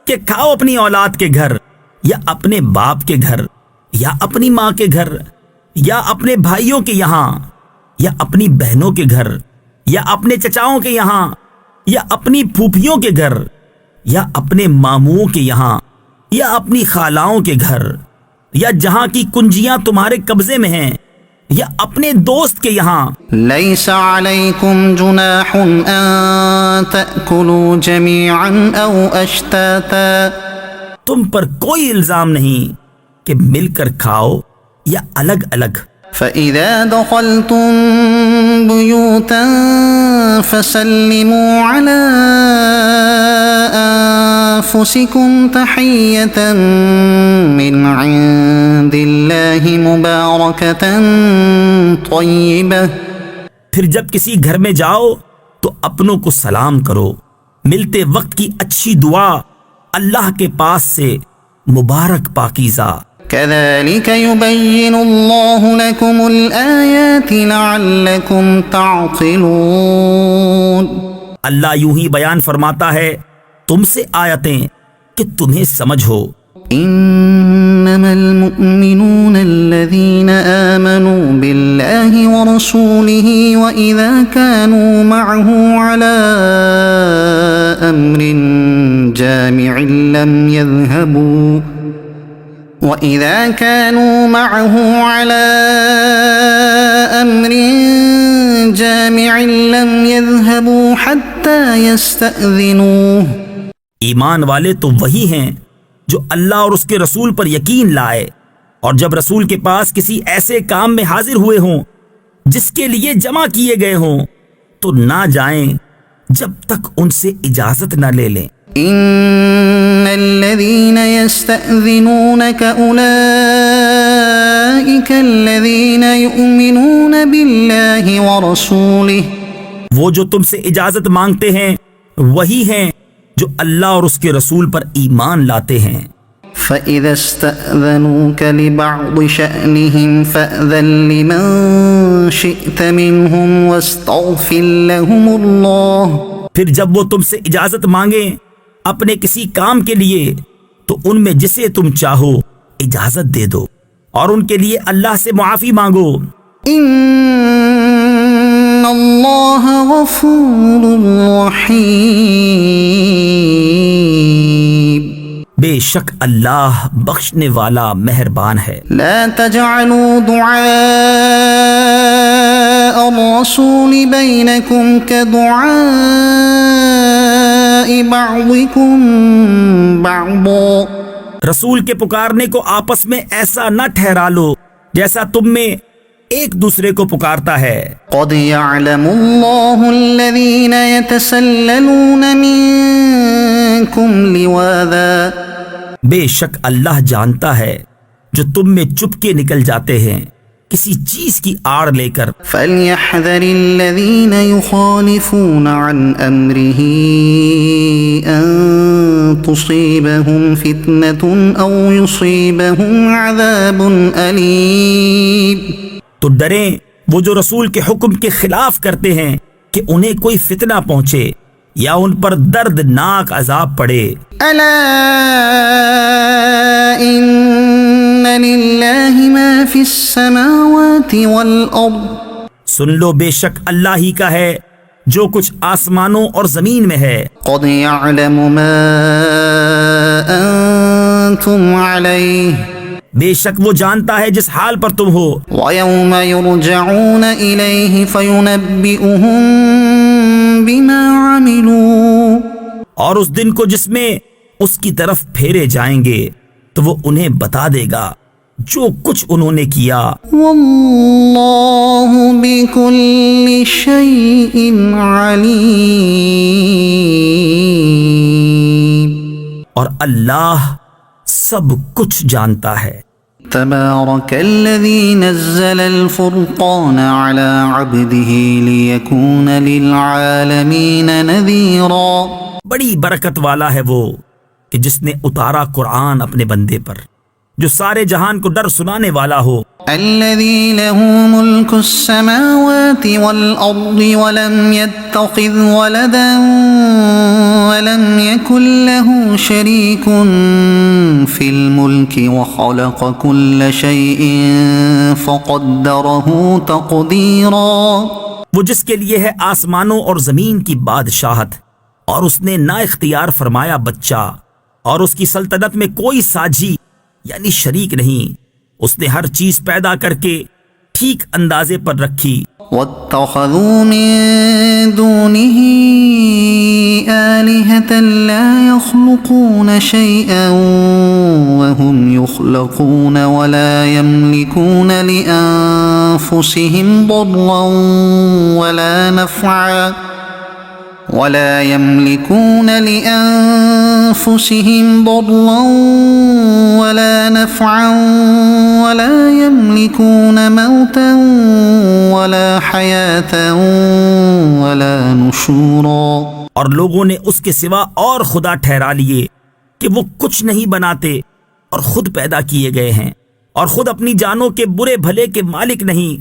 کہ کھاؤ اپنی اولاد کے گھر یا اپنے باپ کے گھر یا اپنی ماں کے گھر یا اپنے بھائیوں کے یہاں یا اپنی بہنوں کے گھر یا اپنے چچاؤں کے یہاں یا اپنی پھوپھیوں کے گھر یا اپنے ماموں کے یہاں یا اپنی خالاؤں کے گھر یا جہاں کی کنجیاں تمہارے قبضے میں ہیں یا اپنے دوست کے یہاں. لَيْسَ عَلَيْكُمْ جُنَاحٌ أَن تَأْكُلُوا جَمِيعًا أَوْ أَشْتَاتًا. تم پر کوئی الزام نہیں کہ مل کر کھاؤ یا الگ الگ. فَإِذَا دَخَلْتُمْ بُيُوتًا فَسَلِّمُوا عَلَىٰ أَنفُسِكُمْ تَحِيَّةً مِّنْ عِندِ اللَّهِ مُبَارَكَةً طَيِّبَةً. پھر جب کسی گھر میں جاؤ تو اپنوں کو سلام کرو ملتے وقت کی اچھی دعا اللہ کے پاس سے مبارک پاکیزہ. كذلك يبين الله لكم الآيات لعلكم تعقلون. اللہ یوں ہی بیان فرماتا ہے تم سے آیتیں کہ تمہیں سمجھ ہو. إنما المؤمنون الذين آمنوا بالله ورسوله وإذا كانوا معه على أمر جامع لم يذهبوا وَإِذَا كَانُوا مَعَهُ عَلَىٰ أَمْرٍ جَامِعٍ لَمْ يَذْهَبُوا حَتَّىٰ يَسْتَأْذِنُوهُ. ایمان والے تو وہی ہیں جو اللہ اور اس کے رسول پر یقین لائے اور جب رسول کے پاس کسی ایسے کام میں حاضر ہوئے ہوں جس کے لیے جمع کیے گئے ہوں تو نہ جائیں جب تک ان سے اجازت نہ لے لیں. إن الذين يستأذنونك أولئك أولئك الذين يؤمنون بالله ورسوله وہ جو تم سے اجازت مانگتے ہیں وہی ہیں جو اللہ اور اس کے رسول پر ایمان لاتے ہیں۔ فإذا استأذنوك لبعض شأنهم فأذن لمن شئت منهم واستغفر لهم الله۔ پھر جب وہ تم سے اجازت مانگیں اپنے کسی کام کے لیے تو ان میں جسے تم چاہو اجازت دے دو اور ان کے لیے اللہ سے معافی مانگو۔ ان اللہ غفور رحیم، بے شک اللہ بخشنے والا مہربان ہے۔ لا تجعلوا دعاء الرسول بینکم كدعاء بعضکم بعضا، رسول کے پکارنے کو آپس میں ایسا نہ ٹھہرا لو جیسا تم میں ایک دوسرے کو پکارتا ہے۔ قد يعلم الله الذين يتسللون منكم لواذا، بے شک اللہ جانتا ہے جو تم میں چپ کے نکل جاتے ہیں کسی چیز کی آڑ لے کر۔ فليحذر الذين يخالفون عن أمره أن تصيبهم فتنة أو يصيبهم عذاب أليم، تو ڈریں وہ جو رسول کے حکم کے خلاف کرتے ہیں کہ انہیں کوئی فتنہ پہنچے یا ان پر دردناک عذاب پڑے۔ ألا إن لله ما في السماوات والأرض، سن لو بے شک اللہ ہی کا ہے جو کچھ آسمانوں اور زمین میں ہے۔ قد يعلم ما أنتم عليه، بے شک وہ جانتا ہے جس حال پر تم ہو۔ ويوم يرجعون إليه فينبئهم بما عملوا، اور اس دن کو جس میں اس کی طرف پھیرے جائیں گے تو وہ انہیں بتا دے گا جو کچھ انہوں نے کیا۔ والله بكل شيء عليم، اور اللہ سب کچھ جانتا ہے۔ تبارك الذي نزل الفرقان على عبده ليكون للعالمين نذيرا، بڑی برکت والا ہے وہ کہ جس نے اتارا قرآن اپنے بندے پر جو سارے جہان کو ڈر سنانے والا ہو۔ الذي له ملك السماوات والأرض ولم يتخذ ولدا ولم يكن له شريك في الملك وخلق كل شيء فقدره تقديرا، وہ جس کے لیے ہے آسمانوں اور زمین کی بادشاہت اور اس نے نا اختیار فرمایا بچہ، اور اس کی سلطنت میں کوئی ساجی یعنی شریک نہیں، اس نے ہر چیز پیدا کر کے ٹھیک اندازے پر رکھی۔ واتخذوا من دونه آلهة لا يخلقون شيئا وهم يخلقون ولا يملكون لأنفسهم ضرا ولا نفعا ولا يملكون موتا ولا حياة ولا نشورا، اور لوگوں نے اس کے سوا اور خدا ٹھہرا لیے کہ وہ کچھ نہیں بناتے اور خود پیدا کیے گئے ہیں اور خود اپنی جانوں کے برے بھلے کے مالک نہیں،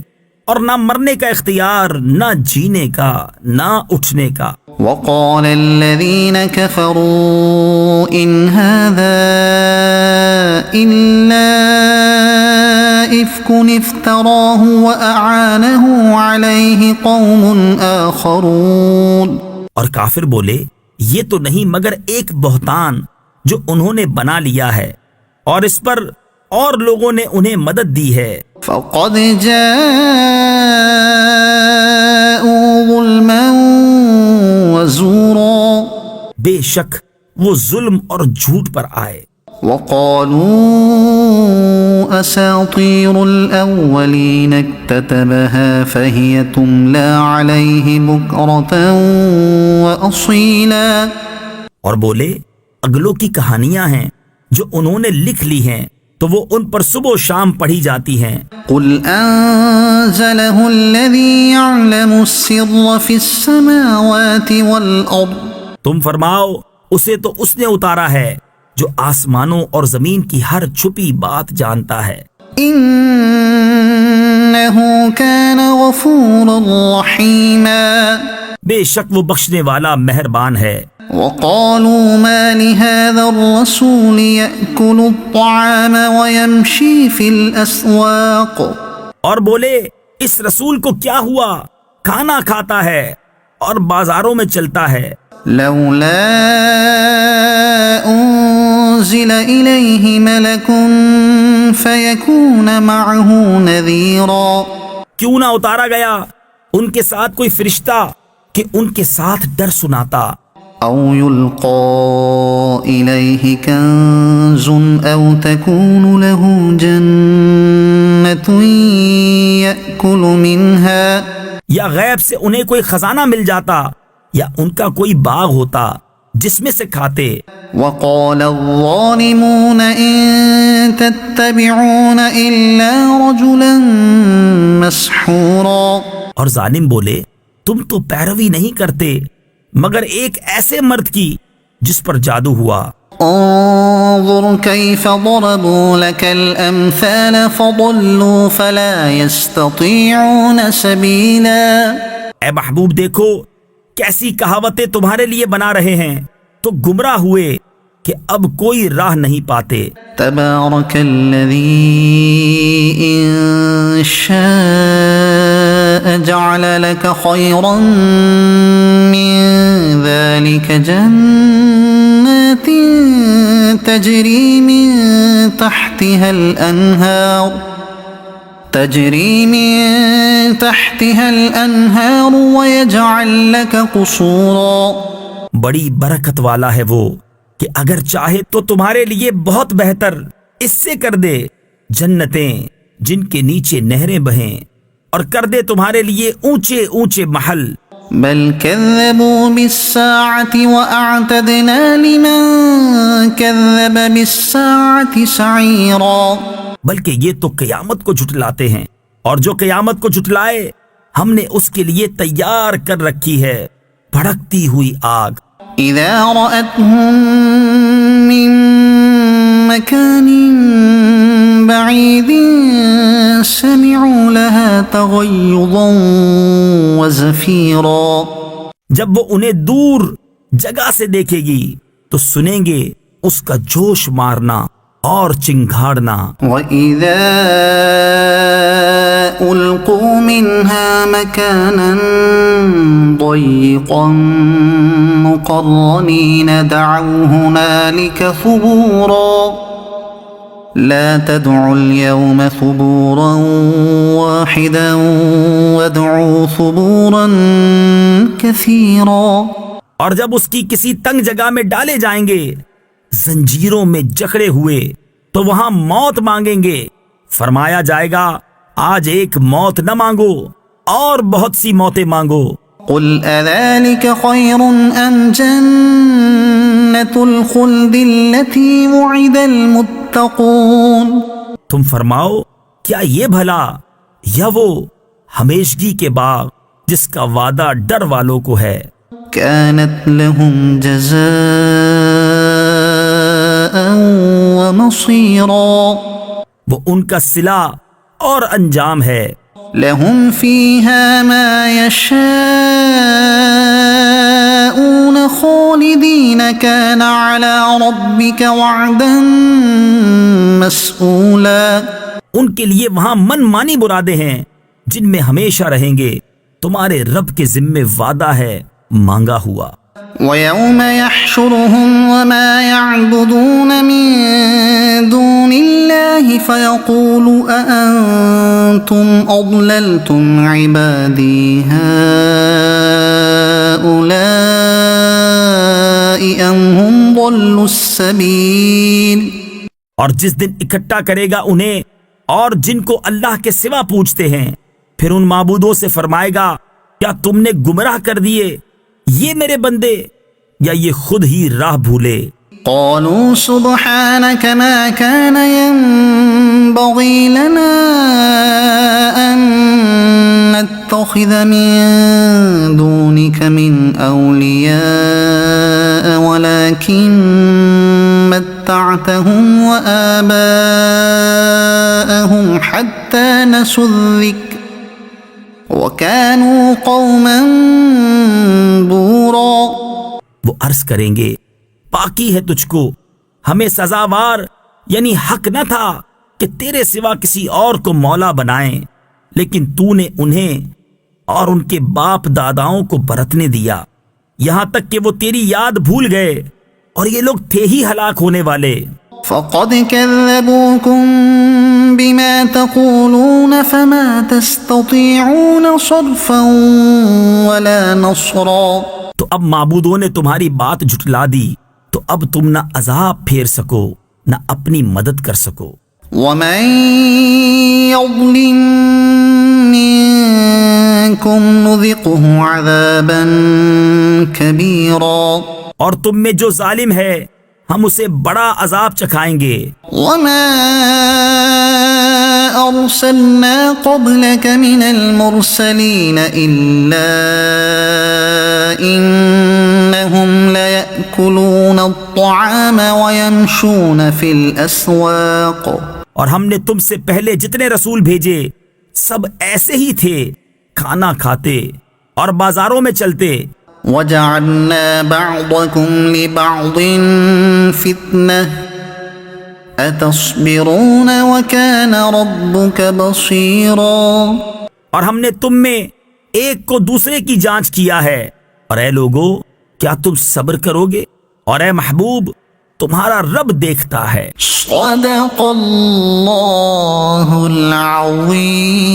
اور نہ مرنے کا اختیار، نہ جینے کا، نہ اٹھنے کا۔ وقال الذين كفروا إن هذا إلا إفك افتراه وأعانه عليه قوم آخرون، اور کافر بولے یہ تو نہیں مگر ایک بہتان جو انہوں نے بنا لیا ہے اور اس پر اور لوگوں نے انہیں مدد دی ہے۔ فقد جاءوا ظلما وزورا، بے شک وہ ظلم اور جھوٹ پر آئے۔ وقالوا أساطير الأولين اكتتبها فهي تملى عليه بكرة وأصيلا، اور بولے اگلوں کی کہانیاں ہیں جو انہوں نے لکھ لی ہیں تو وہ ان پر صبح و شام پڑھی جاتی ہیں۔ قل انزله الذي يعلم السر في السماوات والارض، تم فرماؤ اسے تو اس نے اتارا ہے جو آسمانوں اور زمین کی ہر چھپی بات جانتا ہے۔ انه كان غفورا رحيما، بے شک وہ بخشنے والا مہربان ہے۔ وقالوا ما لهذا الرسول يأكل الطعام ويمشي في الأسواق، اور بولے اس رسول کو کیا ہوا، کھانا کھاتا ہے اور بازاروں میں چلتا ہے۔ لولا أنزل إليه ملك فيكون معه نذيرا، کیوں نہ اتارا گیا ان کے ساتھ کوئی فرشتہ کہ ان کے ساتھ ڈر سناتا۔ أو يلقى إليه كنز أو تكون له جنة يأكل منها، یا غیب سے انہیں کوئی خزانہ مل جاتا یا ان کا کوئی باغ ہوتا جس میں سے کھاتے۔ وقال الظالمون إن تتبعون إلا رجلا مسحورا، اور ظالم بولے تم تو پیروی نہیں کرتے مگر ایک ایسے مرد کی جس پر جادو ہوا۔ انظر كيف ضربوا لك الأمثال فضلوا فلا يستطيعون سبيلا، اے محبوب دیکھو کیسی کہاوتیں تمہارے لیے بنا رہے ہیں تو گمراہ ہوئے کہ اب کوئی راہ نہیں پاتے۔ تبارك الذي إن شاء جعل لك خيرا من ذلك جنات تجري من تحتها الأنهار ويجعل لك قصورا، بڑی برکت والا ہے وہ کہ اگر چاہے تو تمہارے لیے بہت بہتر اس سے کر دے جنتیں جن کے نیچے نہریں بہیں، اور کر دے تمہارے لیے اونچے اونچے محل۔ بل كذبوا بالساعة وأعتدنا لمن كذب بالساعة سعيرا، بلکہ یہ تو قیامت کو جھٹلاتے ہیں، اور جو قیامت کو جھٹلائے ہم نے اس کے لیے تیار کر رکھی ہے بھڑکتی ہوئی آگ۔ إذا رأتهم من مكان بعيد سمعوا لها تغيظا وزفيرا، جب وہ انہیں دور جگہ سے دیکھے گی تو سنیں گے اس کا جوش مارنا اور چنگھاڑنا۔ وَإِذَا أُلْقُوا مِنْهَا مَكَانًا ضَيِّقًا مُقَرَّنِينَ دَعَوْا هُنَالِكَ ثُبُورًا، لا تدعوا اليوم ثبورا واحدا وادعوا ثبورا كثيرا، اور جب اس کی کسی تنگ جگہ میں ڈالے جائیں گے زنجیروں میں جکڑے ہوئے تو وہاں موت مانگیں گے، فرمایا جائے گا آج ایک موت نہ مانگو اور بہت سی موتیں مانگو۔ قل أذلك خير أم جنة الخلد التي وعد المتقون، تم فرماؤ کیا یہ بھلا یا وہ ہمیشگی کے باغ جس کا وعدہ ڈر والوں کو ہے۔ كانت لهم جزاء ومصيرا، وہ ان کا صلہ اور انجام ہے۔ لهم فيها ما يشاءون خالدين كان على ربك وعدا مسئولا، ان کے لیے وہاں من مانی مرادیں ہیں جن میں ہمیشہ رہیں گے، تمہارے رب کے ذمے وعدہ ہے مانگا ہوا۔ وَيَوْمَ يَحْشُرُهُمْ وَمَا يَعْبُدُونَ مِن دُونِ اللَّهِ فَيَقُولُ أَأَنْتُمْ أَضْلَلْتُمْ عِبَادِي هَؤُلَاءِ أَمْ هُمْ ضَلُّوا السَّبِيلَ، اور جس دن اکٹھا کرے گا انہیں اور جن کو اللہ کے سوا پوچھتے ہیں، پھر ان معبودوں سے فرمائے گا کیا تم نے گمراہ کر دیے یہ میرے بندے یا یہ خود ہی راہ بھولے۔ قالوا سبحانك ما كان ينبغي لنا أن نتخذ من دونك من أولياء ولكن متعتهم وآباءهم حتى نسوا الذكر وكانوا قوما بورا. وہ عرض کریں گے پاکی ہے تجھ کو، ہمیں سزاوار یعنی حق نہ تھا کہ تیرے سوا کسی اور کو مولا بنائیں، لیکن تو نے انہیں اور ان کے باپ داداؤں کو برتنے دیا یہاں تک کہ وہ تیری یاد بھول گئے، اور یہ لوگ تھے ہی ہلاک ہونے والے. فقد كذبوكم بما تقولون فما تستطيعون صرفا ولا نصرا. تو اب معبودوں نے تمہاری بات جھٹلا دی، تو اب تم نہ عذاب پھیر سکو نہ اپنی مدد کر سکو. ومن يظلم منكم نذقه عذابا كبيرا. اور تم میں جو ظالم ہے ہم اسے بڑا عذاب چکھائیں گے. وما أرسلنا قبلك من المرسلين إلا إنهم ليأكلون الطعام ويمشون في الأسواق. اور ہم نے تم سے پہلے جتنے رسول بھیجے سب ایسے ہی تھے، کھانا کھاتے اور بازاروں میں چلتے. وَجَعَلْنَا بَعْضَكُمْ لِبَعْضٍ فِتْنَةً أَتَصْبِرُونَ وَكَانَ رَبُّكَ بَصِيرًا. اور ہم نے تم میں ایک کو دوسرے کی جانچ کیا ہے، اور اے لوگو کیا تم صبر کرو گے؟ اور اے محبوب تمہارا رب دیکھتا ہے. صدق اللہ العظیم.